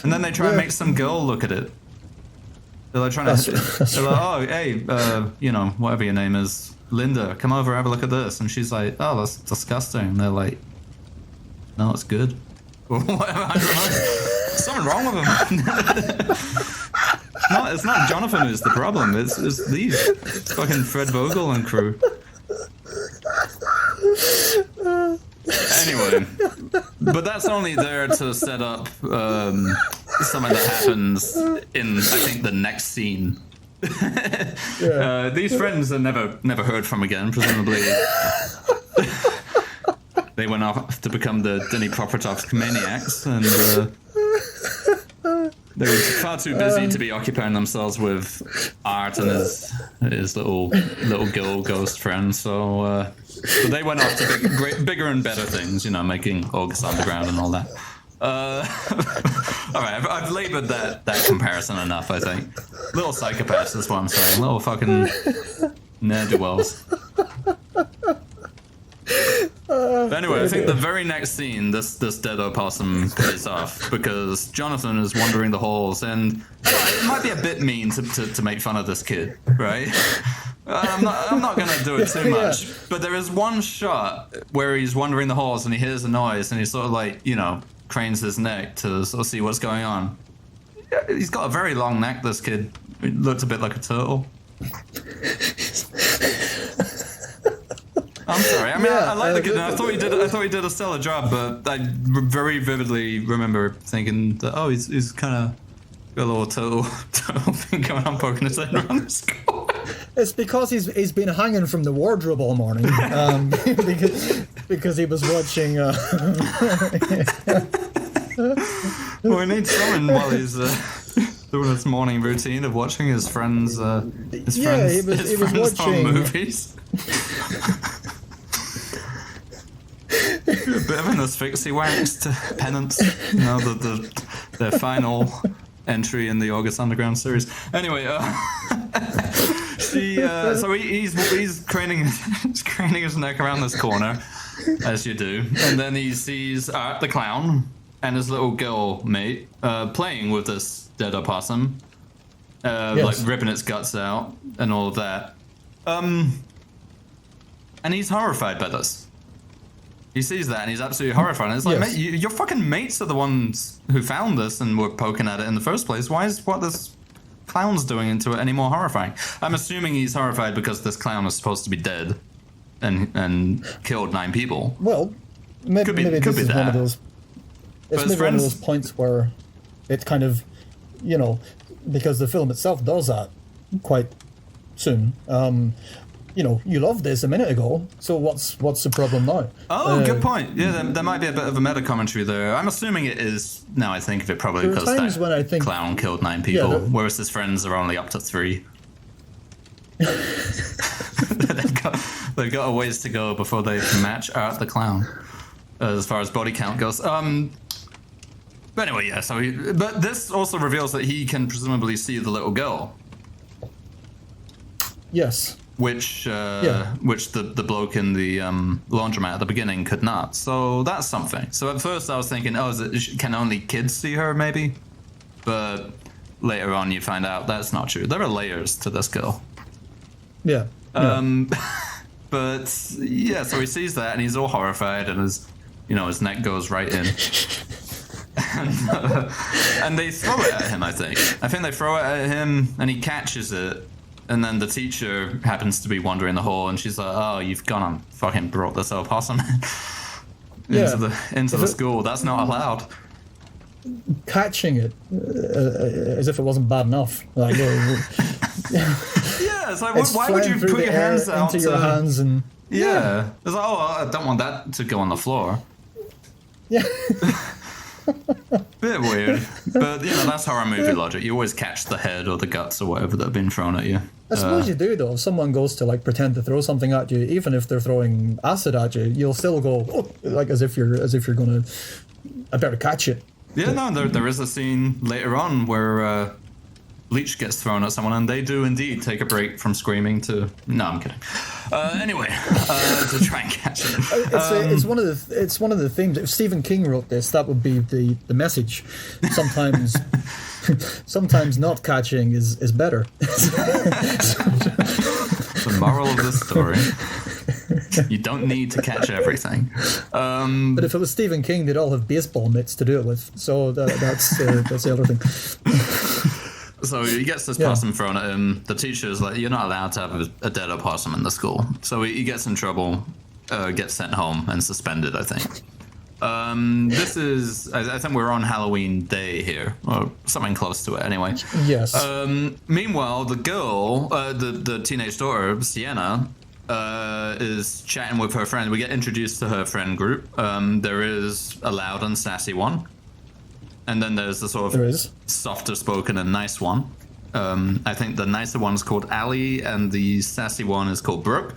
then they try and make some girl look at it. They're like trying to. They're like, "Oh, hey, whatever your name is, Linda, come over, have a look at this," and she's like, "Oh, that's disgusting." And they're like, "No, it's good." Whatever. I don't know. Something wrong with him. No, it's not Jonathan who's the problem. It's these fucking Fred Vogel and crew. Anyway, but that's only there to set up something that happens in, I think, the next scene. These friends are never heard from again, presumably. They went off to become the Denny Propertov's maniacs, and they were far too busy to be occupying themselves with Art and his little girl ghost friend. So they went off to bigger and better things, making August Underground and all that. All right, I've laboured that comparison enough, I think. Little psychopaths is what I'm saying. Little fucking ne'er-do-wells. Yeah. But anyway, I think the very next scene, this dead opossum pays off because Jonathan is wandering the halls, and it might be a bit mean to make fun of this kid, right? I'm not going to do it too much, but there is one shot where he's wandering the halls and he hears a noise and he sort of like, cranes his neck to sort of see what's going on. He's got a very long neck, this kid. He looked a bit like a turtle. I'm sorry. I mean, I like the kid. I thought he did a stellar job, but I very vividly remember thinking that he's kind of got a little turtle thing going on, poking his head around the skull. It's because he's been hanging from the wardrobe all morning, because he was watching. Well, he needs someone while he's doing his morning routine of watching his friends' home movies. A bit of an asphyxie wanks to penance, their final entry in the August Underground series. Anyway, so he's craning his neck around this corner, as you do, and then he sees Art the clown and his little girl mate playing with this dead opossum, like ripping its guts out and all of that. And he's horrified by this. He sees that and he's absolutely horrified. And it's like, mate, your fucking mates are the ones who found this and were poking at it in the first place. Why is what this clown's doing into it any more horrifying? I'm assuming he's horrified because this clown is supposed to be dead and killed 9 people. Well, maybe this is one of those. It's maybe one of those points where it kind of, because the film itself does that quite soon. You loved this a minute ago, so what's the problem now? Oh, good point. Yeah, there might be a bit of a meta commentary there. I'm assuming it is, now I think of it, probably because that clown killed 9 people, whereas his friends are only up to 3. They've got a ways to go before they can match Art the clown, as far as body count goes. But anyway, yeah, but this also reveals that he can presumably see the little girl. Yes. Which the bloke in the laundromat at the beginning could not. So that's something. So at first I was thinking, can only kids see her maybe? But later on you find out that's not true. There are layers to this girl. Yeah. But yeah, so he sees that and he's all horrified and his neck goes right in. And they throw it at him, I think. They throw it at him and he catches it. And then the teacher happens to be wandering the hall, and she's like, "Oh, you've gone and fucking brought this opossum into the school. That's not allowed." Catching it as if it wasn't bad enough. Like, it's like, why would you put your hands out into your hands and it's like, I don't want that to go on the floor. Yeah. Bit weird, but that's horror movie logic. You always catch the head or the guts or whatever that have been thrown at you. I suppose you do though. If someone goes to pretend to throw something at you, even if they're throwing acid at you, you'll still go as if you're gonna. I better catch it. Yeah, no, there is a scene later on where bleach gets thrown at someone, and they do indeed take a break from screaming to. No, I'm kidding. Anyway, to try and catch it. It's one of the themes. If Stephen King wrote this, that would be the message. Sometimes not catching is better. The moral of this story: you don't need to catch everything. But if it was Stephen King, they'd all have baseball mitts to do it with. So that's the other thing. So he gets this possum thrown at him. The teacher is like, "You're not allowed to have a dead opossum in the school." So he gets in trouble, gets sent home and suspended, I think. This is, I think we're on Halloween Day here, or something close to it anyway. Yes. Meanwhile, the girl, the teenage daughter, Sienna, is chatting with her friend. We get introduced to her friend group. There is a loud and sassy one. And then there's the sort of softer spoken and nice one. I think the nicer one's called Allie, and the sassy one is called Brooke.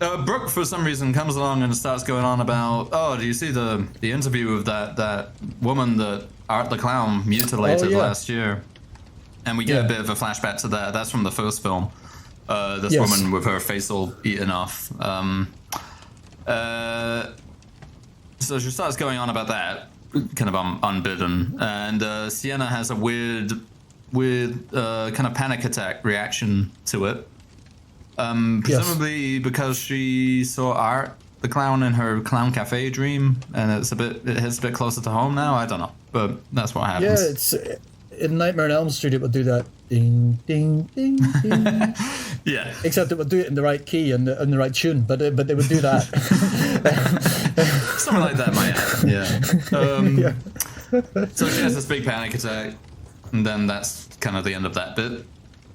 Brooke, for some reason, comes along and starts going on about, do you see the interview of that woman that Art the Clown mutilated last year? And we get a bit of a flashback to that. That's from the first film. This woman with her face all eaten off. So she starts going on about that, kind of unbidden, and Sienna has a weird kind of panic attack reaction to it. Presumably because she saw Art the clown in her clown cafe dream, and it hits a bit closer to home now. I don't know, but that's what happens. Yeah, it's in Nightmare on Elm Street. It would do that ding ding ding ding. Yeah. Except it would do it in the right key and the right tune, but they would do that. Something like that might happen. Yeah. So she has this big panic attack, and then that's kind of the end of that bit.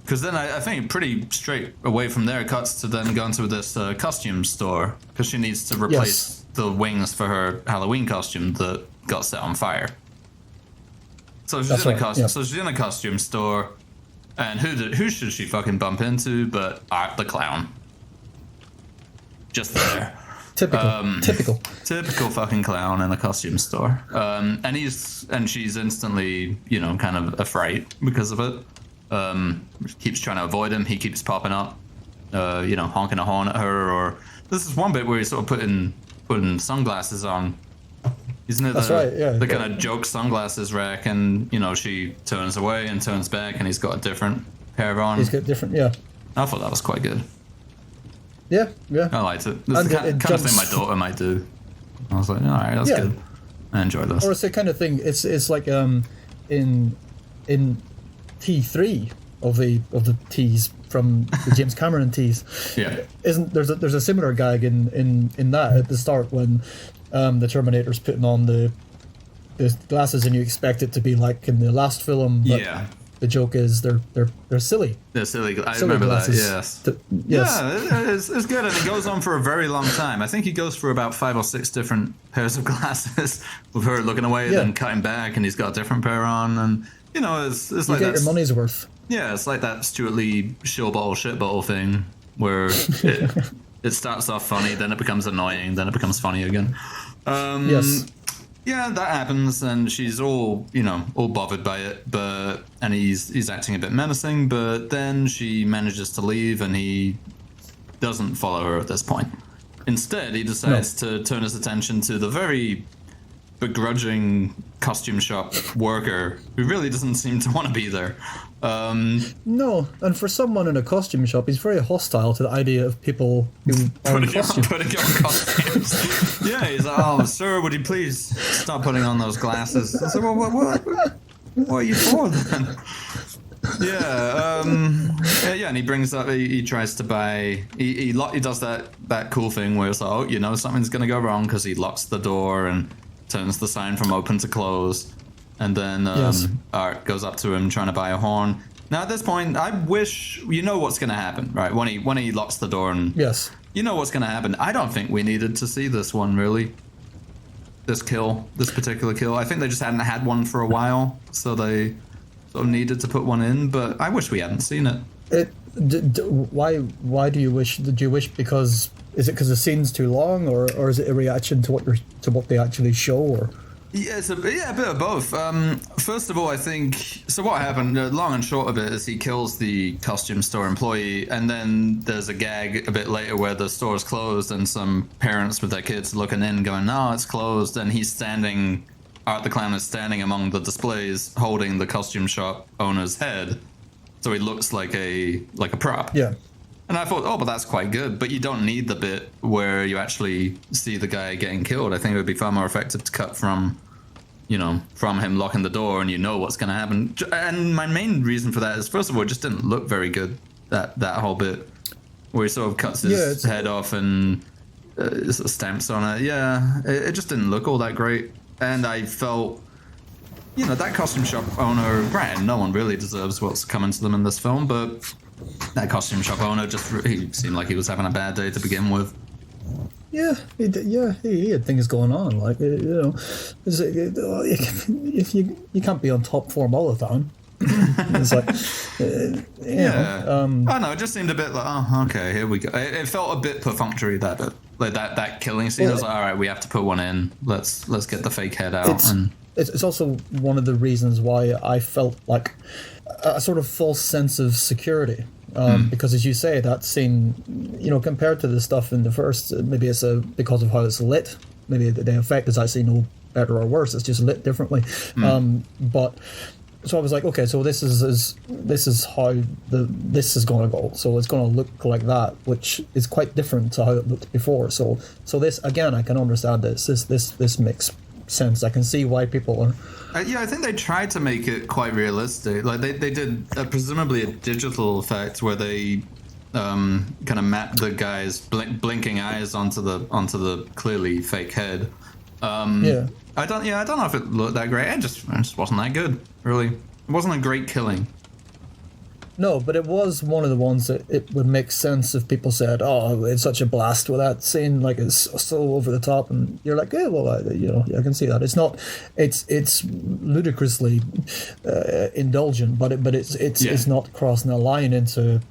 Because then I think pretty straight away from there, it cuts to then going to this costume store, because she needs to replace the wings for her Halloween costume that got set on fire. So she's she's in a costume store, and who should she fucking bump into but Art the clown? Just there. Typical fucking clown in a costume store. And she's instantly, kind of afraid because of it. Keeps trying to avoid him. He keeps popping up, honking a horn at her. Or this is one bit where he's sort of putting sunglasses on. Isn't it the kind of joke sunglasses rack? And she turns away and turns back, and he's got a different pair on. He's got different, yeah. I thought that was quite good. Yeah. I liked it. It's the kind of thing my daughter might do. I was like, all right, that's good. I enjoyed this. Or it's the kind of thing. It's like in T3 of the T's from the James Cameron T's. Yeah. There's a similar gag in that at the start when the Terminator's putting on the glasses and you expect it to be like in the last film, but the joke is they're silly. They're silly. I remember glasses. That. Yes. Yeah, it's good, and it goes on for a very long time. I think he goes for about 5 or 6 different pairs of glasses with her looking away, then cutting back, and he's got a different pair on, and it's you like get your money's worth. Yeah, it's like that Stuart Lee shill bottle shit bottle thing where it starts off funny, then it becomes annoying, then it becomes funny again. Yes. Yeah, that happens, and she's all bothered by it, and he's acting a bit menacing, but then she manages to leave, and he doesn't follow her at this point. Instead, he decides to turn his attention to the very begrudging costume shop worker who really doesn't seem to want to be there. No, and for someone in a costume shop, he's very hostile to the idea of people who are in costumes. Putting on costumes. Yeah, he's like, oh, sir, would you please stop putting on those glasses? I said, well, what are you for then? Yeah, and he brings up, he tries to buy, he does that cool thing where it's like, something's going to go wrong because he locks the door and turns the sign from open to close. And then Art goes up to him trying to buy a horn. Now at this point, I wish what's going to happen, right? When he locks the door and what's going to happen. I don't think we needed to see this one really. This particular kill. I think they just hadn't had one for a while, so they sort of needed to put one in. But I wish we hadn't seen it. Why do you wish? Did you wish because is it because the scene's too long, or is it a reaction to what they actually show, or? Yeah, a bit of both. First of all, I think so. What happened, long and short of it, is he kills the costume store employee, and then there's a gag a bit later where the store is closed, and some parents with their kids looking in, going, "No, it's closed," and Art the Clown is standing among the displays, holding the costume shop owner's head, so he looks like a prop. Yeah. And I thought, but that's quite good. But you don't need the bit where you actually see the guy getting killed. I think it would be far more effective to cut from him locking the door and what's going to happen. And my main reason for that is, first of all, it just didn't look very good, that whole bit where he sort of cuts his head off and sort of stamps on it. Yeah, it just didn't look all that great. And I felt, that costume shop owner, granted, no one really deserves what's coming to them in this film, but that costume shop owner he seemed like he was having a bad day to begin with. Yeah, he had things going on. Like, if you can't be on top form all the time. It's like, I know. It just seemed a bit like, okay, here we go. It felt a bit perfunctory, that bit. Like that killing scene. I was like, all right, we have to put one in. Let's get the fake head out. It's also one of the reasons why I felt like a sort of false sense of security. Because as you say, that scene, compared to the stuff in the first, maybe it's because of how it's lit, maybe the effect is actually no better or worse. It's just lit differently. But so I was like, okay, so this is how this is going to go. So it's going to look like that, which is quite different to how it looked before. So this again, I can understand this. This makes sense. I can see why people are. Yeah, I think they tried to make it quite realistic. Like they did presumably a digital effect where they kind of mapped the guy's blinking eyes onto the clearly fake head. Yeah. I don't know if it looked that great. It just wasn't that good, really. It wasn't a great killing. No, but it was one of the ones that it would make sense if people said, "Oh, it's such a blast with that scene, like it's so over the top," and you're like, "Yeah, well, I can see that." It's not, it's ludicrously indulgent, but it's not crossing a line into.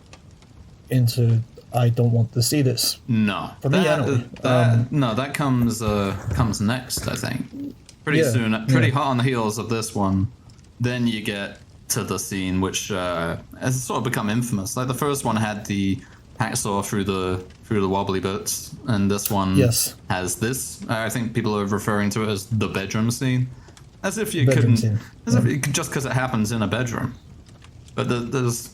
I don't want to see this. No, for me anyway. That comes next, I think. Pretty soon, pretty hot on the heels of this one. Then you get to the scene which has sort of become infamous. Like the first one had the hacksaw through the wobbly bits, and this one has this. I think people are referring to it as the bedroom scene, as if you just because it happens in a bedroom. But there's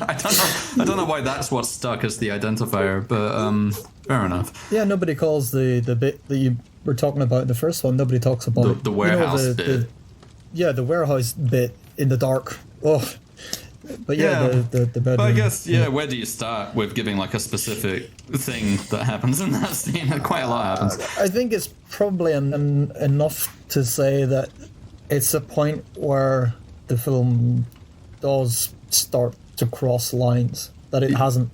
I don't know why that's what's stuck as the identifier, but fair enough. Yeah, nobody calls the bit that you were talking about in the first one. Nobody talks about the warehouse bit. The warehouse bit in the dark. Oh, but the bedroom. But I guess where do you start with giving like a specific thing that happens in that scene? Quite a lot happens. I think it's probably enough to say that it's a point where the film does start to cross lines that it hasn't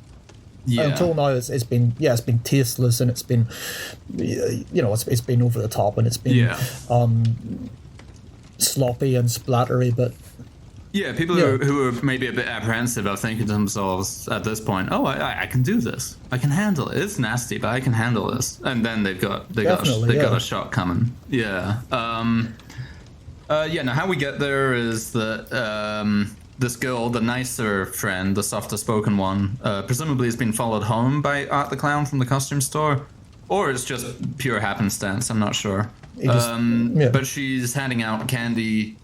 until now. It's been tasteless, and it's been it's been over the top, and it's been sloppy and splattery, but people who are maybe a bit apprehensive are thinking to themselves at this point, oh, I can do this, I can handle it, it's nasty, but I can handle this, and then they've got a shot coming. Now how we get there is that this girl, the nicer friend, the softer spoken one, presumably has been followed home by Art the Clown from the costume store. Or it's just pure happenstance, I'm not sure. But she's handing out candy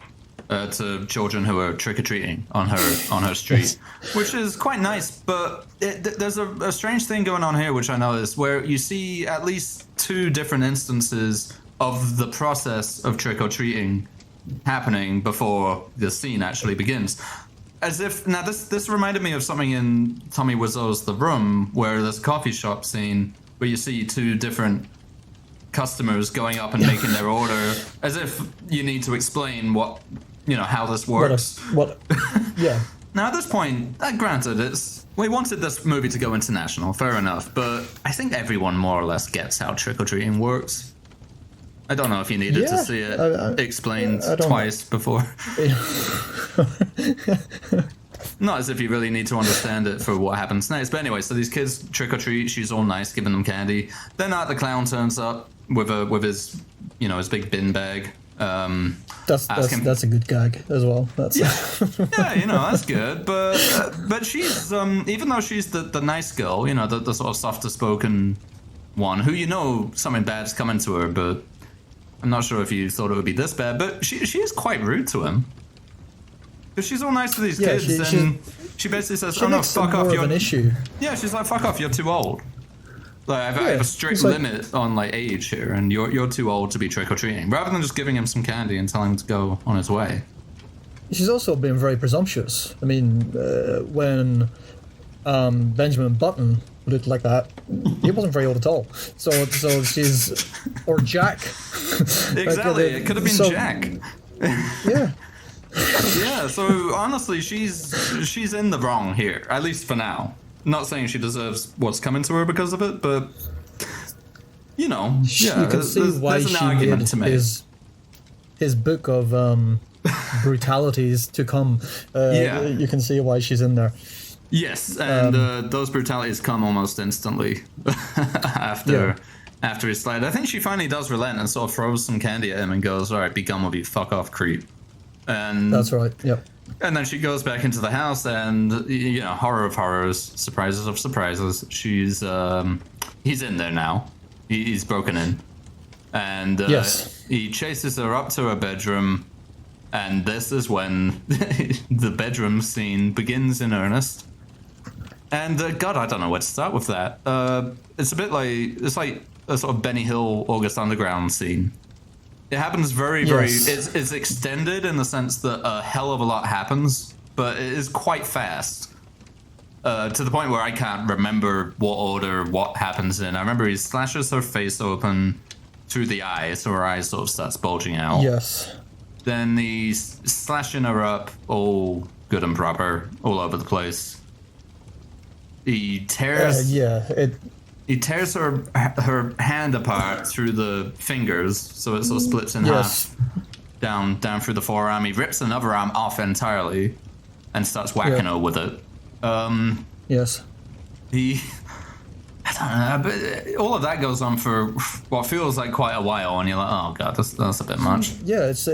to children who are trick-or-treating on her street, which is quite nice. But there's a strange thing going on here, which I noticed, where you see at least 2 different instances of the process of trick-or-treating happening before the scene actually begins. As if now this reminded me of something in Tommy Wiseau's The Room, where this coffee shop scene where you see 2 different customers going up and making their order, as if you need to explain how this works. Now at this point, granted, we wanted this movie to go international, fair enough, but I think everyone more or less gets how trick-or-treating works. I don't know if you needed to see it explained twice before. Not as if you really need to understand it for what happens next. But anyway, so these kids trick or treat. She's all nice, giving them candy. Then Art the Clown turns up with his his big bin bag. That's a good gag as well. That's that's good. But she's even though she's the nice girl, the sort of softer spoken one, who something bad's coming to her, but I'm not sure if you thought it would be this bad, but she is quite rude to him. Because she's all nice to these kids, and she basically says, "Oh no, fuck off! You're an issue." Yeah, she's like, "Fuck off! You're too old. Like, I have a strict limit on age here, and you're too old to be trick or treating." Rather than just giving him some candy and telling him to go on his way. She's also being very presumptuous. I mean, when Benjamin Button looked like that, he wasn't very old at all. So she's or Jack. Exactly, it could have been Jack. Yeah. Yeah, so honestly, she's in the wrong here, at least for now. Not saying she deserves what's coming to her because of it, but you can see why she made his book of brutalities to come. You can see why she's in there. Yes, and those brutalities come almost instantly after his slide. I think she finally does relent and sort of throws some candy at him and goes, "All right, be gone with you, fuck off, creep." And that's right. Yep. And then she goes back into the house, and horror of horrors, surprises of surprises. He's in there now. He's broken in, And Yes. he chases her up to her bedroom, and this is when the bedroom scene begins in earnest. And God, I don't know where to start with that. It's a bit like a sort of Benny Hill, August Underground scene. It happens very. It's extended in the sense that a hell of a lot happens, but it is quite fast. To the point where I can't remember what order what happens in. I remember he slashes her face open through the eye, so her eye sort of starts bulging out. Yes. Then he's slashing her up, all good and proper, all over the place. He tears. He tears her hand apart through the fingers, so it sort of splits in half, down through the forearm. He rips another arm off entirely, and starts whacking her with it. Yes. I don't know, but all of that goes on for what feels like quite a while, and you're like, oh god, that's a bit much. Yeah, it's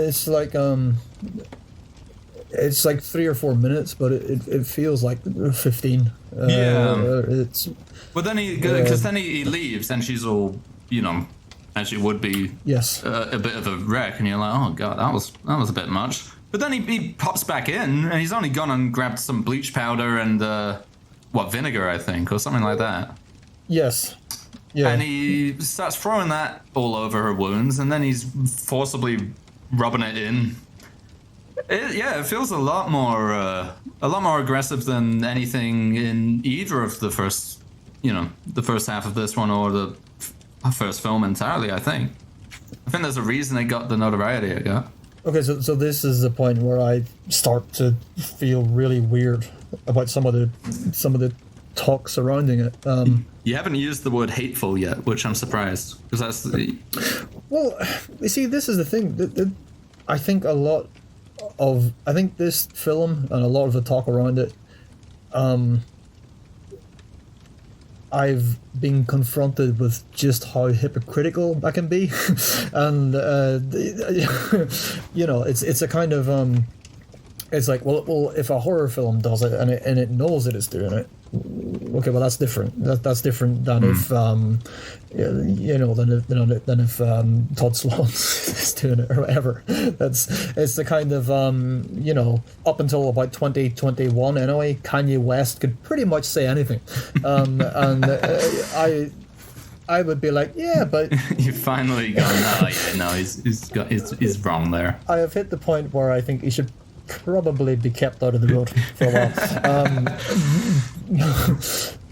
like 3 or 4 minutes, but it feels like 15. It's. But then he leaves, and she's all, as she would be. Yes. A bit of a wreck, and you're like, oh god, that was a bit much. But then he pops back in, and he's only gone and grabbed some bleach powder and vinegar, I think, or something like that. Yes. Yeah. And he starts throwing that all over her wounds, and then he's forcibly rubbing it in. It feels a lot more aggressive than anything in either of the first half of this one or the first film entirely. I think there's a reason it got the notoriety it got. Okay, so this is the point where I start to feel really weird about some of the talk surrounding it. You haven't used the word hateful yet, which I'm surprised, because that's the. Well, you see, this is the thing. I think this film and a lot of the talk around it, I've been confronted with just how hypocritical I can be, and it's a kind of it's like, well, if a horror film does it and it knows it is doing it, okay, well, that's different. That's different than if than if Todd Sloan is doing it or whatever. It's the kind of up until about 2021 anyway, Kanye West could pretty much say anything, and I would be like, yeah, but you finally gone. He's wrong there. I have hit the point where I think he should probably be kept out of the road for a while.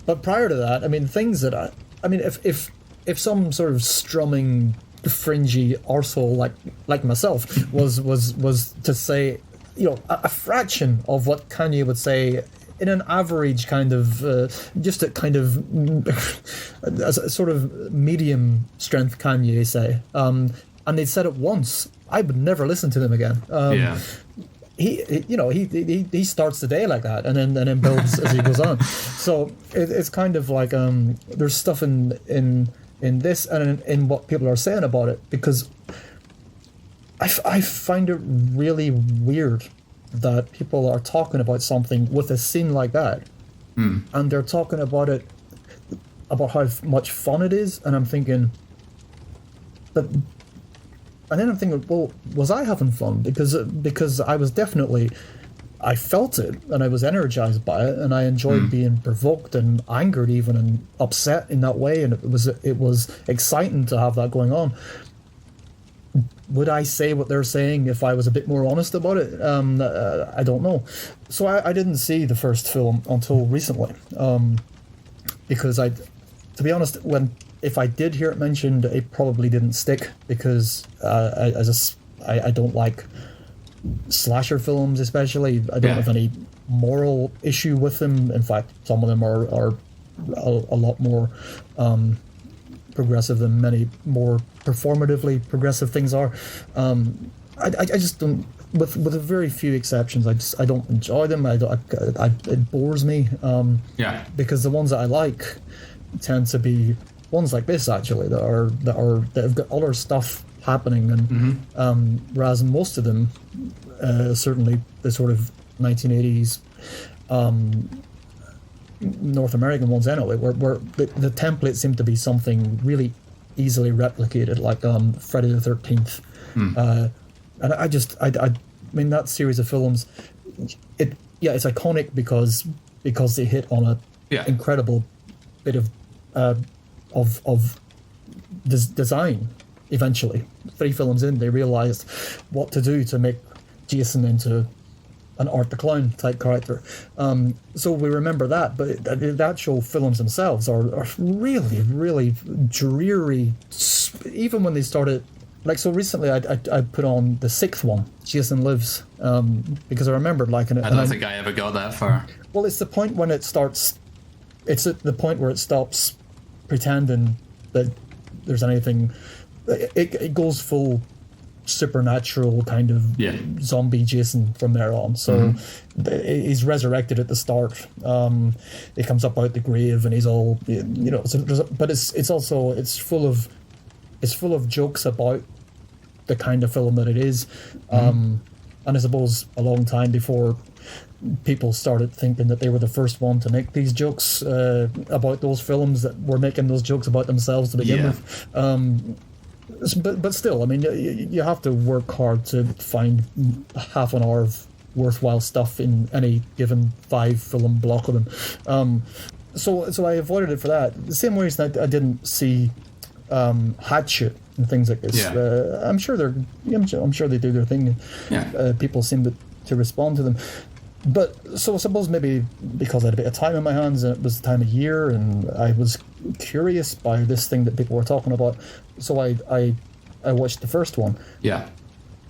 But prior to that, I mean, things that if some sort of strumming, fringy arsehole like myself was to say, a fraction of what Kanye would say in an average kind of, just a kind of a sort of medium strength Kanye say, and they'd said it once, I would never listen to them again. He starts the day like that, and then builds as he goes on. So it's kind of like there's stuff in this and in what people are saying about it, because I find it really weird that people are talking about something with a scene like that, and they're talking about it, about how much fun it is, and I'm thinking, but. And then I'm thinking, well, was I having fun? Because I was definitely, I felt it, and I was energized by it, and I enjoyed being provoked and angered even, and upset in that way, and it was exciting to have that going on. Would I say what they're saying if I was a bit more honest about it? I don't know. So I didn't see the first film until recently, because to be honest, if I did hear it mentioned, it probably didn't stick, because I don't like slasher films, especially. I don't have any moral issue with them. In fact, some of them are a lot more progressive than many more performatively progressive things are. I just don't, with a very few exceptions, I don't enjoy them. It bores me. Because the ones that I like tend to be ones like this, actually, that have got other stuff happening, and whereas most of them, certainly the sort of 1980s North American ones anyway, where the template seemed to be something really easily replicated, like Friday the 13th. And I mean, that series of films, it's iconic because they hit on a incredible bit of design. Eventually, 3 films in, they realized what to do to make Jason into an Art the Clown type character. So we remember that, but the actual films themselves are really, really dreary. Even when they started, like, so recently I put on the 6th one, Jason Lives, because I remembered liking it. I don't think I ever got that far. Well, it's the point when it starts. It's at the point where it stops pretending that there's anything. It goes full supernatural kind of zombie Jason from there on. So he's resurrected at the start. He comes up out the grave and he's all, but it's also full of jokes about the kind of film that it is. And I suppose a long time before people started thinking that they were the first one to make these jokes about those films, that were making those jokes about themselves to begin with. But still, I mean, you have to work hard to find half an hour of worthwhile stuff in any given 5-film block of them. So I avoided it for that. The same reason I didn't see Hatchet and things like this. I'm sure they do their thing. People seem to respond to them. But so I suppose maybe because I had a bit of time in my hands and it was the time of year and I was curious by this thing that people were talking about, so I watched the first one. Yeah.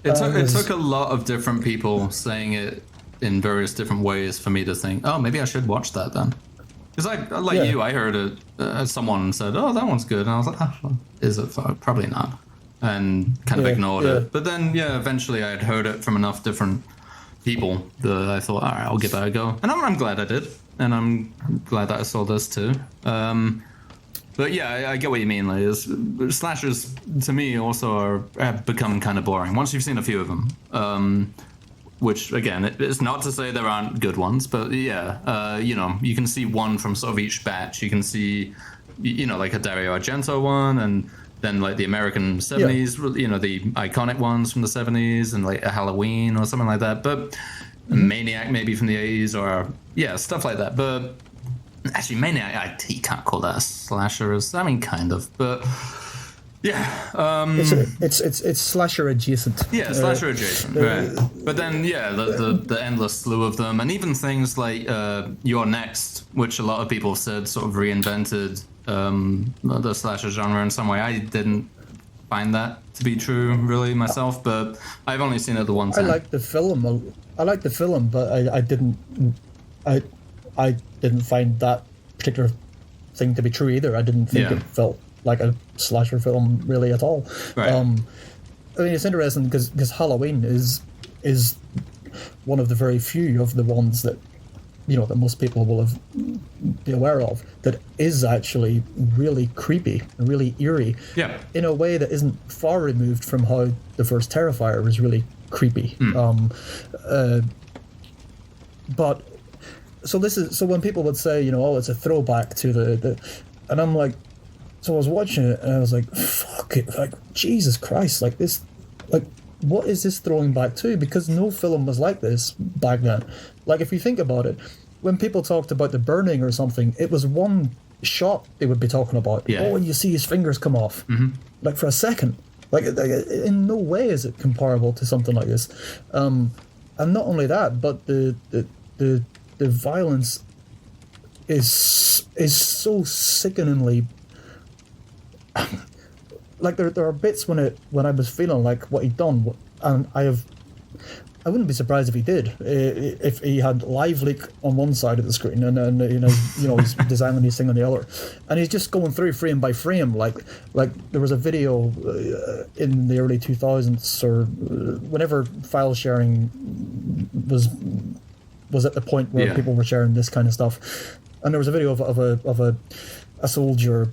It took a lot of different people saying it in various different ways for me to think, oh, maybe I should watch that then. Because I heard it, someone said, oh, that one's good. And I was like, oh, is it? Probably not. And kind of ignored it. But then, eventually I had heard it from enough different people that I thought, all right, I'll give that a go. And I'm glad I did. And I'm glad that I saw this too. But yeah, I get what you mean. Like, slashers, to me, also have become kind of boring once you've seen a few of them. Which, again, it's not to say there aren't good ones, but you can see one from sort of each batch. You can see, like a Dario Argento one, and then like the American 70s, the iconic ones from the 70s, and like a Halloween or something like that. But Maniac maybe from the 80s, or stuff like that. But actually, Maniac, you can't call that a slasher. I mean, kind of, but it's slasher adjacent. Yeah, slasher adjacent. Right. But then, the endless slew of them, and even things like You're Next, which a lot of people have said sort of reinvented the slasher genre in some way. I didn't find that to be true, really, myself, but I've only seen it the one time. I like the film, but I didn't find that particular thing to be true either. I didn't think it felt like a slasher film really at all. Right. I mean, it's interesting because Halloween is one of the very few of the ones that that most people will be aware of that is actually really creepy and really eerie. Yeah. In a way that isn't far removed from how the first Terrifier was really creepy. But so when people would say, it's a throwback to the and I'm like, so I was watching it and I was like, fuck it, like Jesus Christ, like this, like what is this throwing back to? Because no film was like this back then. Like if you think about it, when people talked about The Burning or something, it was one shot they would be talking about. Yeah. Oh, and you see his fingers come off, like for a second. Like in no way is it comparable to something like this. And not only that, but the violence is so sickeningly. Like there are bits when I was feeling like what he'd done, and I wouldn't be surprised if he did, if he had live leak on one side of the screen and then he's designing his thing on the other, and he's just going through frame by frame like there was a video in the early 2000s or whenever file sharing was at the point where people were sharing this kind of stuff, and there was a video of a soldier.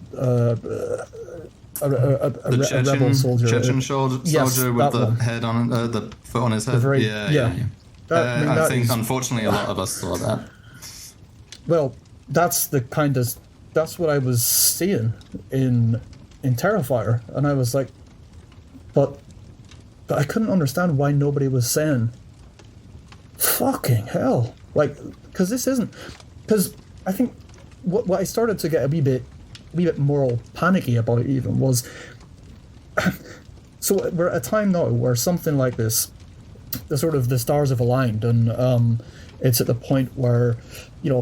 A rebel soldier. Chechen soldier with the head on the foot on his head. I think unfortunately a lot of us saw that. Well, that's what I was seeing in in Terrifier, and I was like, but I couldn't understand why nobody was saying, fucking hell. Like, because this isn't... Because I think what I started to get a wee bit more panicky about even was... So we're at a time now where something like this, the stars have aligned, and it's at the point where,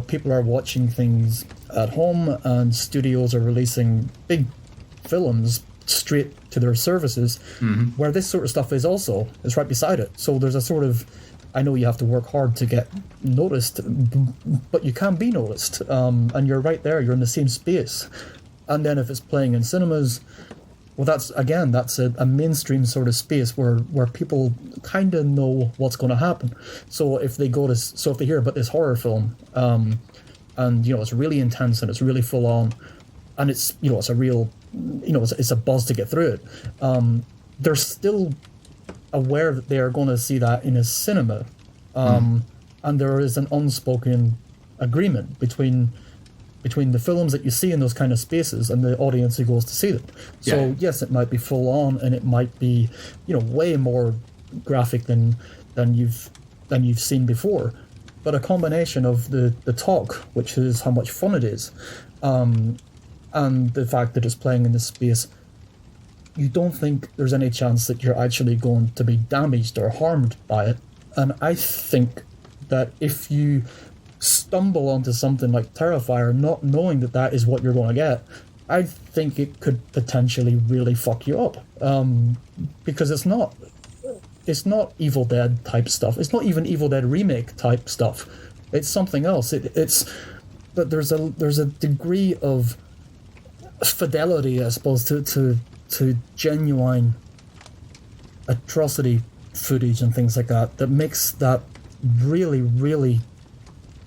people are watching things at home, and studios are releasing big films straight to their services, where this sort of stuff is right beside it. So there's a sort of, I know you have to work hard to get noticed, but you can be noticed, and you're right there, you're in the same space. And then if it's playing in cinemas, well, that's a mainstream sort of space where people kind of know what's going to happen. So if they hear about this horror film, and it's really intense and it's really full on, and it's it's a real, it's a buzz to get through it. They're still aware that they are going to see that in a cinema, and there is an unspoken agreement between the films that you see in those kind of spaces and the audience who goes to see them. So yes, it might be full on, and it might be, way more graphic than you've seen before. But a combination of the talk, which is how much fun it is, and the fact that it's playing in this space, you don't think there's any chance that you're actually going to be damaged or harmed by it. And I think that if you stumble onto something like Terrifier, not knowing that is what you're going to get, I think it could potentially really fuck you up, because it's not Evil Dead type stuff. It's not even Evil Dead remake type stuff. It's something else. But there's a degree of fidelity, I suppose, to genuine atrocity footage and things like that makes that really, really,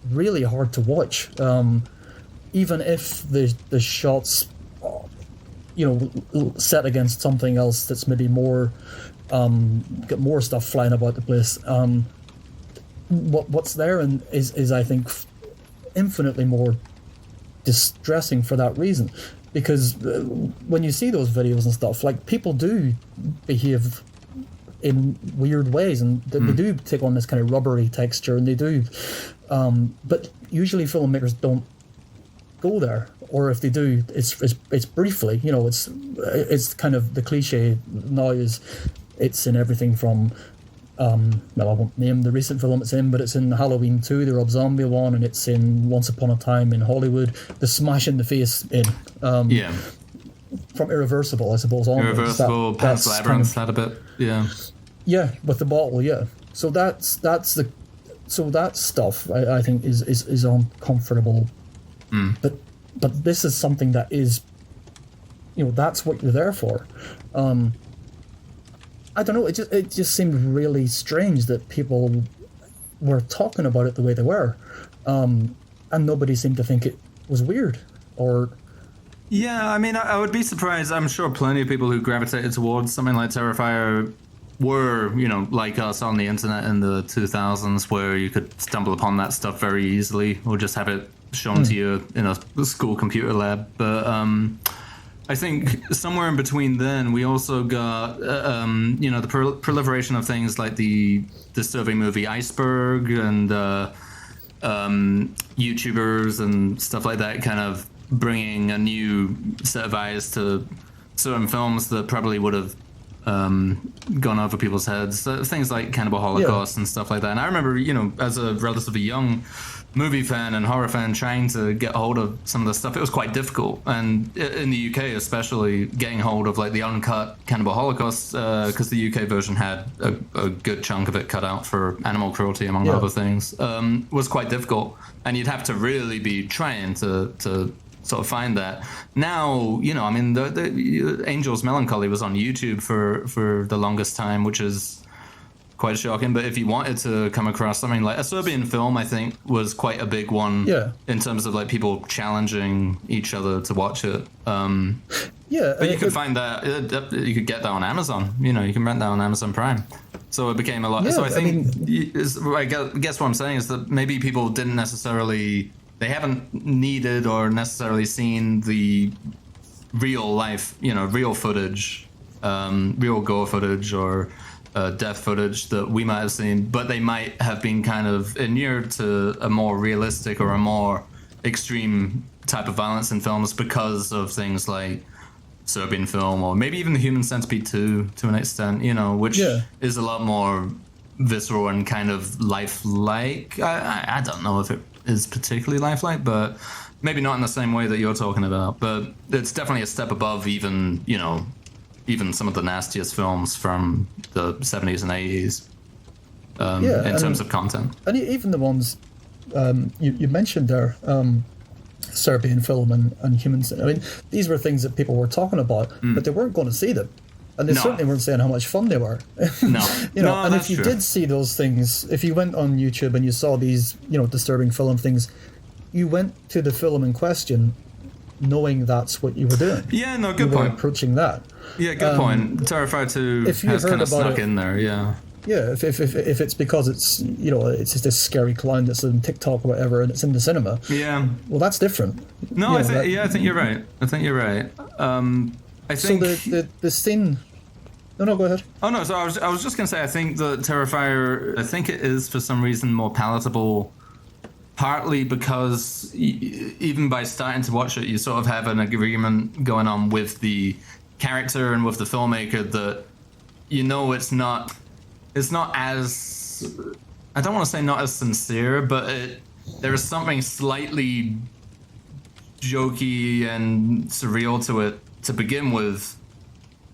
really hard to watch, even if the shots, set against something else that's maybe more, got more stuff flying about the place. What's there is I think infinitely more distressing for that reason, because when you see those videos and stuff, like, people do behave in weird ways, and they do take on this kind of rubbery texture, and they do, but usually filmmakers don't go there, or if they do, it's briefly. It's kind of the cliche now is it's in everything from I won't name the recent film it's in, but it's in Halloween 2, the Rob Zombie one, and it's in Once Upon a Time in Hollywood, the smash in the face in from Irreversible, I suppose. Irreversible, Pan's Labyrinth, that a bit, yeah, with the bottle, yeah. So that stuff I think is uncomfortable. But this is something that is, that's what you're there for. I don't know. It just seemed really strange that people were talking about it the way they were, and nobody seemed to think it was weird or. Yeah, I mean, I would be surprised. I'm sure plenty of people who gravitated towards something like Terrifier were, like us on the internet in the 2000s, where you could stumble upon that stuff very easily, or just have it shown to you in a school computer lab. But I think somewhere in between then, we also got, the proliferation of things like the disturbing movie Iceberg, and YouTubers and stuff like that, kind of bringing a new set of eyes to certain films that probably would have gone over people's heads. Things like Cannibal Holocaust and stuff like that. And I remember, as a relatively young movie fan and horror fan, trying to get hold of some of the stuff. It was quite difficult, and in the UK especially, getting hold of like the uncut Cannibal Holocaust, because the UK version had a good chunk of it cut out for animal cruelty, among other things, was quite difficult, and you'd have to really be trying to sort of find that. Now, I mean, the Angel's Melancholy was on YouTube for the longest time, which is quite shocking. But if you wanted to come across something like a Serbian film, I think was quite a big one in terms of like people challenging each other to watch it. But you could find that, you could get that on Amazon. You can rent that on Amazon Prime. So it became a lot. So I think, I guess what I'm saying is that maybe people didn't necessarily, they haven't needed or necessarily seen the real life, real footage, real gore footage or death footage that we might have seen, but they might have been kind of inured to a more realistic or a more extreme type of violence in films because of things like Serbian film or maybe even The Human Centipede 2 to an extent, which is a lot more visceral and kind of lifelike. I don't know if it is particularly lifelike, but maybe not in the same way that you're talking about. But it's definitely a step above even some of the nastiest films from the 70s and 80s in terms of content. And even the ones you mentioned there, Serbian film and humans. I mean, these were things that people were talking about, but they weren't going to see them. And they certainly weren't saying how much fun they were. No. And if you did see those things, if you went on YouTube and you saw these, disturbing film things, you went to the film in question knowing that's what you were doing. Yeah, no, good point. Approaching that. Yeah, good point. Terrifier 2 has kind of snuck in there, yeah. Yeah, if it's because it's it's just this scary clown that's on TikTok or whatever and it's in the cinema. Yeah. Well, that's different. No, I think you're right. I think you're right. I think so. The scene. No, go ahead. Oh no, so I was just gonna say I think the Terrifier. I think it is for some reason more palatable. Partly because even by starting to watch it, you sort of have an agreement going on with the character and with the filmmaker that it's not as, I don't want to say not as sincere, but there is something slightly jokey and surreal to it to begin with,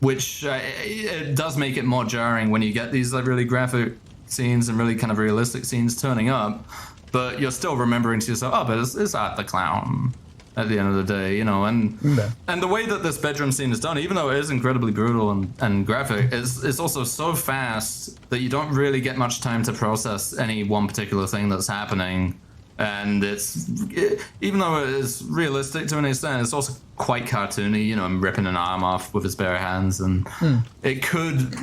which it does make it more jarring when you get these like really graphic scenes and really kind of realistic scenes turning up. But you're still remembering to yourself, but it's Art the Clown at the end of the day, and the way that this bedroom scene is done, even though it is incredibly brutal and graphic, it's also so fast that you don't really get much time to process any one particular thing that's happening. And even though it is realistic to an extent, it's also quite cartoony, him ripping an arm off with his bare hands, and it could,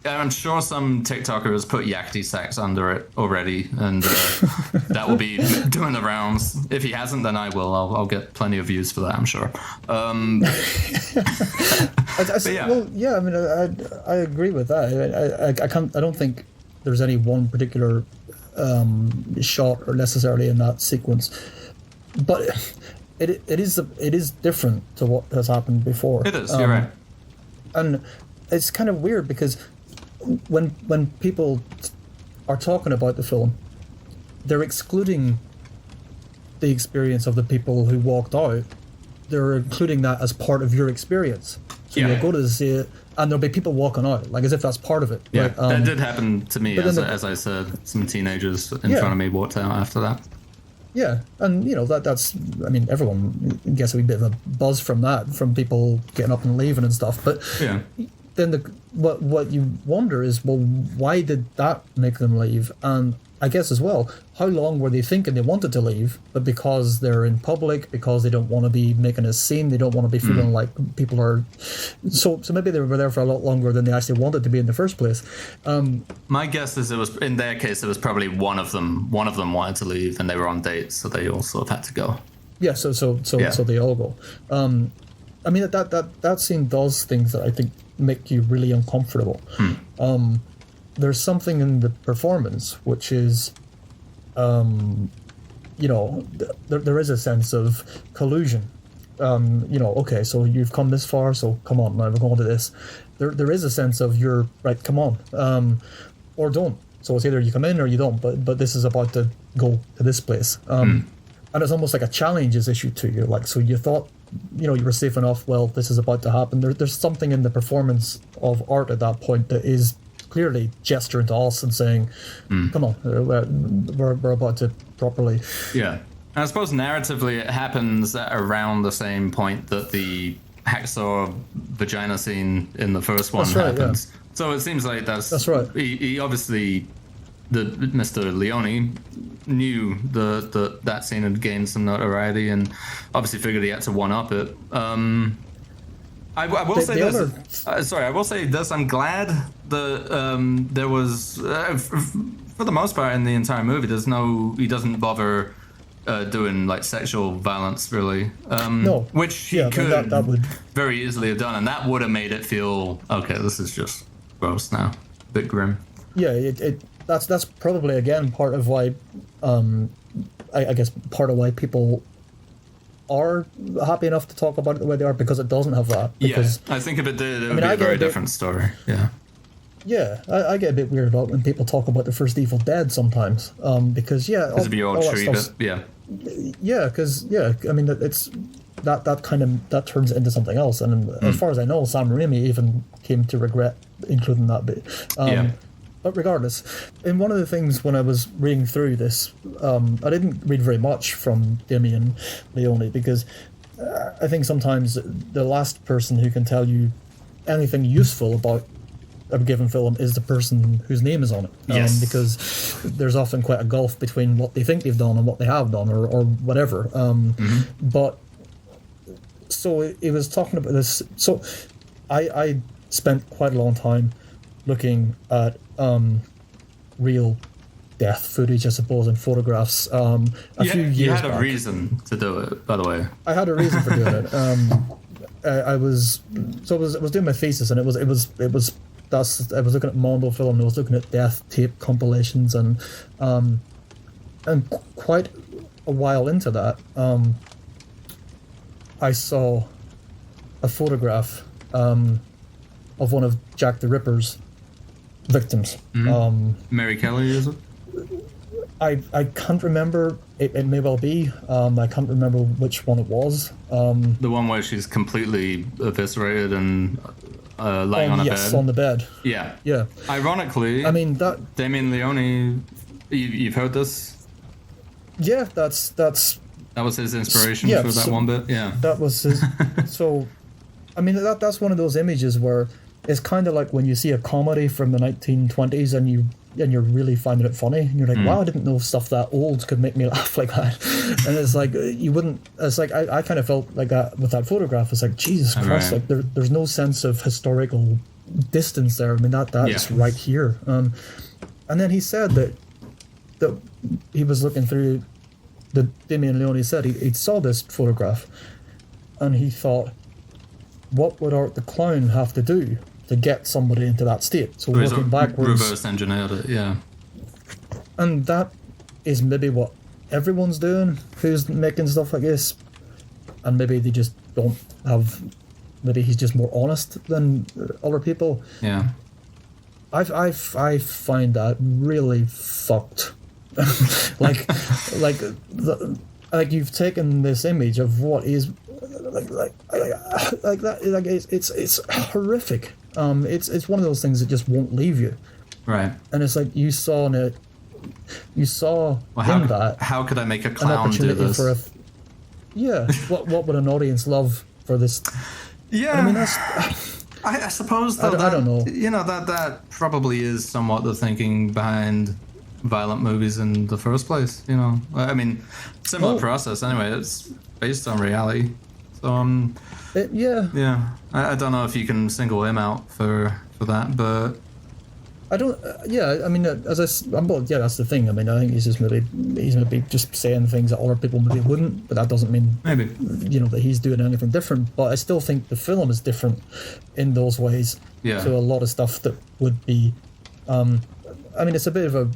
I'm sure some TikToker has put yakety sax under it already, and that will be doing the rounds. If he hasn't, then I will. I'll get plenty of views for that, I'm sure. I mean, I agree with that. I don't think there's any one particular shot or necessarily in that sequence, but it is different to what has happened before. It is. You're right, and it's kind of weird because when people are talking about the film, they're excluding the experience of the people who walked out. They're including that as part of your experience. So you'll go to see it, and there'll be people walking out, like as if that's part of it. Yeah, right? That did happen to me, as I said. Some teenagers in front of me walked out after that. Yeah, and that's. I mean, everyone gets a wee bit of a buzz from that, from people getting up and leaving and stuff. But then what you wonder is, well, why did that make them leave? And I guess as well, how long were they thinking they wanted to leave, but because they're in public, because they don't want to be making a scene, they don't want to be feeling like people are... So maybe they were there for a lot longer than they actually wanted to be in the first place. My guess is it was, in their case, it was probably one of them wanted to leave and they were on dates, so they all sort of had to go. Yeah, so they all go. I mean, that scene does things that I think make you really uncomfortable. There's something in the performance which is, there is a sense of collusion. Okay, so you've come this far, so come on, now we're going to this. There is a sense of you're right, come on, or don't. So it's either you come in or you don't. But this is about to go to this place, and it's almost like a challenge is issued to you. Like, so you thought, you were safe enough. Well, this is about to happen. There's something in the performance of Art at that point that is clearly gesturing to us and saying, come on, we're about to properly... Yeah. And I suppose narratively it happens at around the same point that the hacksaw vagina scene in the first one happens. Yeah. So it seems like that's right. He obviously, Mr. Leone knew that scene had gained some notoriety and obviously figured he had to one-up it. I will say this. I will say this. I'm glad that there was, for the most part in the entire movie, he doesn't bother doing like sexual violence, really. No, which he could that would very easily have done, and that would have made it feel okay. This is just gross now, a bit grim. Yeah, that's probably again part of why, I guess part of why people are happy enough to talk about it the way they are, because it doesn't have that. Because, I think if it did, it would be a very different story. Yeah. Yeah, I get a bit weirded out when people talk about the first Evil Dead sometimes, because Because of your tree, but yeah. Yeah, because I mean it's that turns it into something else, and as far as I know, Sam Raimi even came to regret including that bit. But regardless, in one of the things when I was reading through this, I didn't read very much from Damien Leone, because I think sometimes the last person who can tell you anything useful about a given film is the person whose name is on it. Yes. Because there's often quite a gulf between what they think they've done and what they have done, or whatever. But so he was talking about this. So I spent quite a long time looking at real death footage, I suppose, and photographs. A few years You had back. a reason to do it, by the way. I had a reason for doing it. I was doing my thesis, and it was I was looking at Mondo film, and I was looking at death tape compilations, and quite a while into that, I saw a photograph of one of Jack the Ripper's victims. Mary Kelly, is it? I can't remember. It may well be. I can't remember which one it was. The one where she's completely eviscerated and lying on a bed. Yes, on the bed. Yeah. Yeah. Ironically, I mean that. Damien Leone, you've heard this? Yeah, that's. That was his inspiration Yeah, for that one bit. Yeah. That was his. So, I mean that's one of those images where it's kind of like when you see a comedy from the 1920s and you're really finding it funny, and you're like, wow, I didn't know stuff that old could make me laugh like that. And it's like you wouldn't. It's like I kind of felt like that with that photograph. It's like, Jesus Christ, right. like there's no sense of historical distance there. I mean that's right here. And then he said that he was looking through. The Damien Leone said he saw this photograph, and he thought, what would Art the Clown have to do to get somebody into that state? So working backwards, reverse engineered it, yeah. And that is maybe what everyone's doing who's making stuff like this, and maybe they just don't have. Maybe he's just more honest than other people. Yeah. I find that really fucked. like you've taken this image of what is like that, like it's horrific. It's one of those things that just won't leave you. Right. And it's like you saw in that. How could I make a clown do this? What would an audience love for this? Yeah. I mean that's. I suppose though I don't know. You know that probably is somewhat the thinking behind violent movies in the first place. You know, I mean, similar process anyway. It's based on reality. So yeah. I don't know if you can single him out for that, but I don't. I mean, that's the thing. I mean, I think he's maybe just saying things that other people maybe wouldn't, but that doesn't mean maybe that he's doing anything different. But I still think the film is different in those ways to a lot of stuff that would be. I mean, it's a bit of a.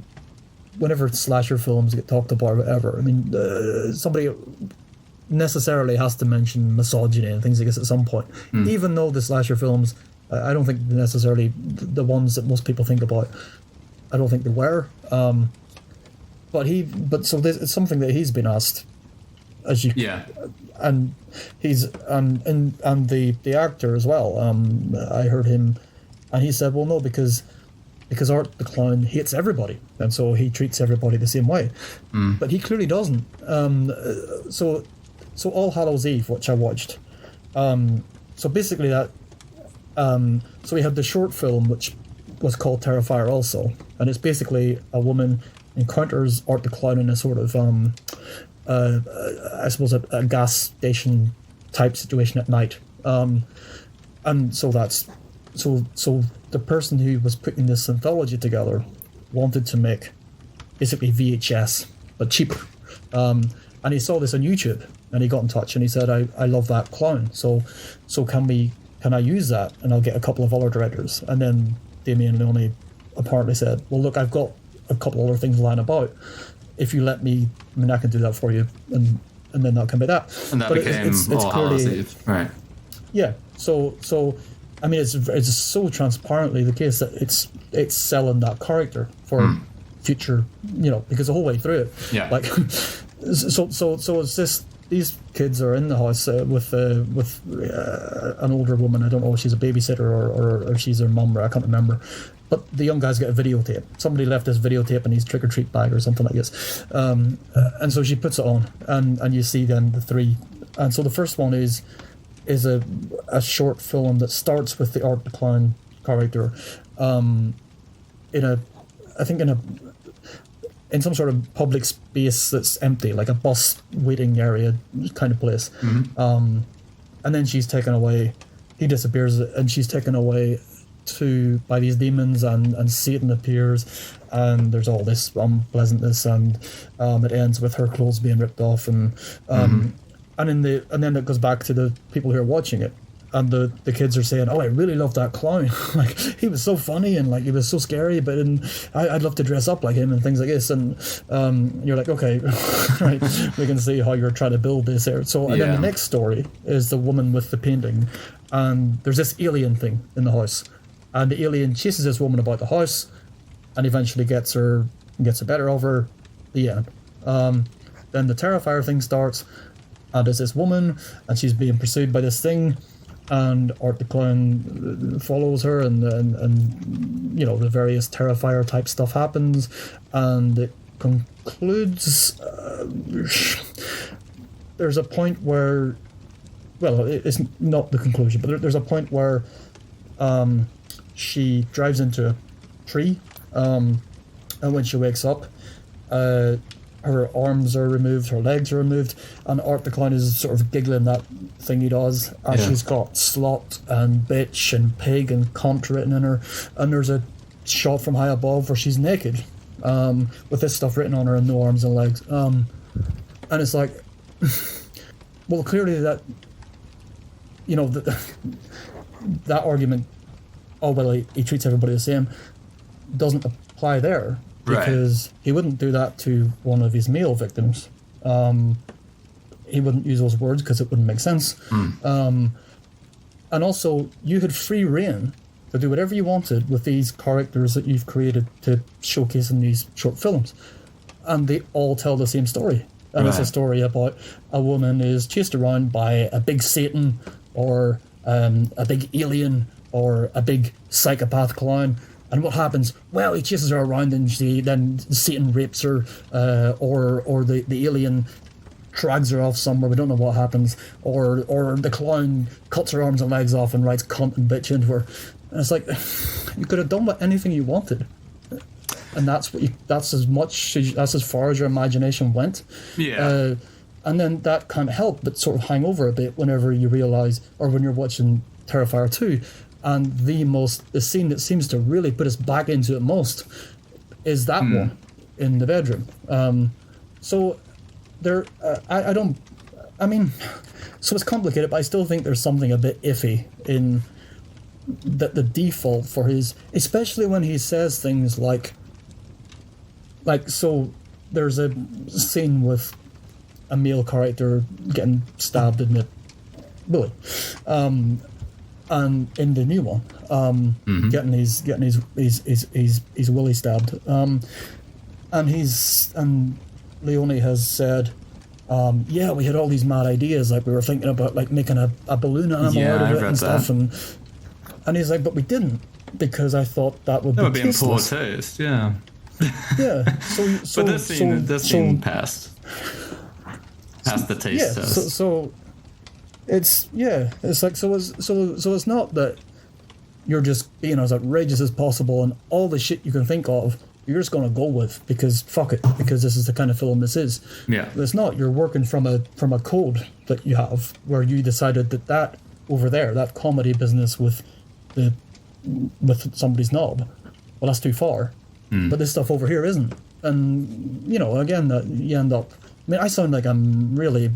Whenever slasher films get talked about or whatever, I mean, somebody necessarily has to mention misogyny and things like this at some point. Even though the slasher films, I don't think necessarily the ones that most people think about, I don't think they were. But so this it's something that he's been asked, and he's and the actor as well. I heard him, and he said, well, no, because Art the Clown hates everybody, and so he treats everybody the same way. But he clearly doesn't. So All Hallows Eve, which I watched. So basically that. So we had the short film, which was called Terrifier also, and it's basically a woman encounters Art the Clown in a sort of, I suppose, a gas station type situation at night. And so that's so the person who was putting this anthology together wanted to make basically VHS but cheaper, and he saw this on YouTube, and he got in touch, and he said, I love that clown, so can I use that, and I'll get a couple of other directors. And then Damien Leone apparently said, well, look, I've got a couple other things lying about. If you let me, I mean, I can do that for you, and then that can be that. And that but became it's Hallows clearly, Eve, right? Yeah. So I mean, it's so transparently the case that it's selling that character for future, because the whole way through it. Yeah. Like, so it's this. These kids are in the house with an older woman. I don't know if she's a babysitter or she's their mum, or I can't remember. But the young guy's got a videotape. Somebody left this videotape in his trick-or-treat bag or something like this. And so she puts it on, and you see then the three. And so the first one is a short film that starts with the Art the Clown character in some sort of public space that's empty, like a bus waiting area kind of place. And then she's taken away, he disappears, and she's taken away by these demons, and Satan appears, and there's all this unpleasantness, and it ends with her clothes being ripped off, and then it goes back to the people who are watching it. And the kids are saying, "Oh, I really love that clown. Like, he was so funny, and like he was so scary. But I'd love to dress up like him and things like this." And you're like, "Okay, right, we can see how you're trying to build this here." So, and then the next story is the woman with the painting, and there's this alien thing in the house, and the alien chases this woman about the house, and eventually gets the better of her. The end. Then the Terrifier thing starts, and there's this woman, and she's being pursued by this thing. And Art the Clown follows her, and the various Terrifier type stuff happens, and it concludes. There's a point where, well, it's not the conclusion, but there's a point where she drives into a tree, and when she wakes up, her arms are removed, her legs are removed, and Art the Clown is sort of giggling that thing he does, and she's got slut and bitch and pig and cunt written in her, and there's a shot from high above where she's naked, with this stuff written on her and no arms and legs, and it's like, well, clearly that, that argument, oh well, he treats everybody the same, doesn't apply there. Because he wouldn't do that to one of his male victims. He wouldn't use those words because it wouldn't make sense. And also, you had free reign to do whatever you wanted with these characters that you've created to showcase in these short films. And they all tell the same story. And it's a story about a woman is chased around by a big Satan, or a big alien, or a big psychopath clown. And what happens? Well, he chases her around, and then Satan rapes her, or the alien drags her off somewhere. We don't know what happens, or the clown cuts her arms and legs off and writes cunt and bitch into her. And it's like, you could have done anything you wanted, and that's as far as your imagination went. Yeah. And then that can't help but sort of hang over a bit whenever you realise, or when you're watching Terrifier 2. And the scene that seems to really put us back into it most is that one in the bedroom. So there, so it's complicated, but I still think there's something a bit iffy in that the default for his, especially when he says things like, so there's a scene with a male character getting stabbed in the willy. And in the new one, getting his willy stabbed, and Leone has said, we had all these mad ideas, like we were thinking about like making a balloon animal out of it and stuff, and he's like, but we didn't, because I thought that would be in poor tasteless. taste, yeah. Yeah. So but this scene passed the taste test. So it's like, so it's not that you're just being as outrageous as possible and all the shit you can think of you're just going to go with because fuck it, because this is the kind of film this is. Yeah. It's not. You're working from a code that you have where you decided that over there, that comedy business with somebody's knob, well, that's too far. But this stuff over here isn't. And, again, that you end up mean, I sound like I'm really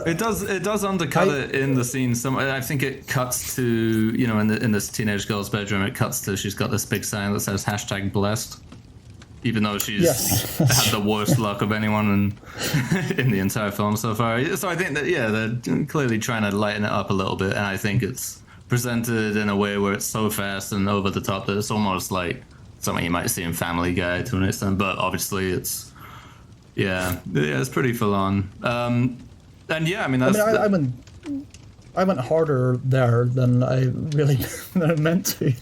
it does undercut it in the scene. I think it cuts to, you know, in this teenage girl's bedroom. It cuts to she's got this big sign that says #blessed, even though she's had the worst luck of anyone in the entire film so far. So I think that they're clearly trying to lighten it up a little bit, and I think it's presented in a way where it's so fast and over the top that it's almost like something you might see in Family Guy to an extent, but obviously it's it's pretty full on. And yeah, I mean, I went harder there than I really meant to.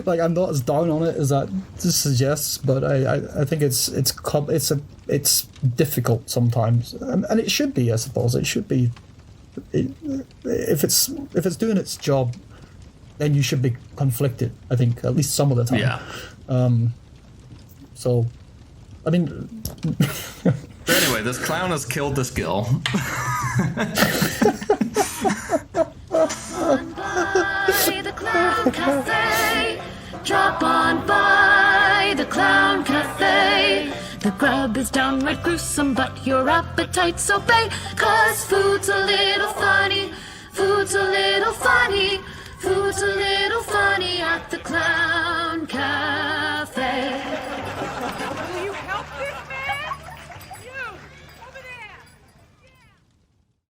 Like, I'm not as down on it as that suggests, but I think it's difficult sometimes, and it should be. I suppose it should be. If it's doing its job, then you should be conflicted, I think, at least some of the time. Yeah. So, I mean... But anyway, this clown has killed this girl. By the Clown Cafe. Drop on by the Clown Cafe. The grub is downright gruesome, but your appetite's obey. 'Cause food's a little funny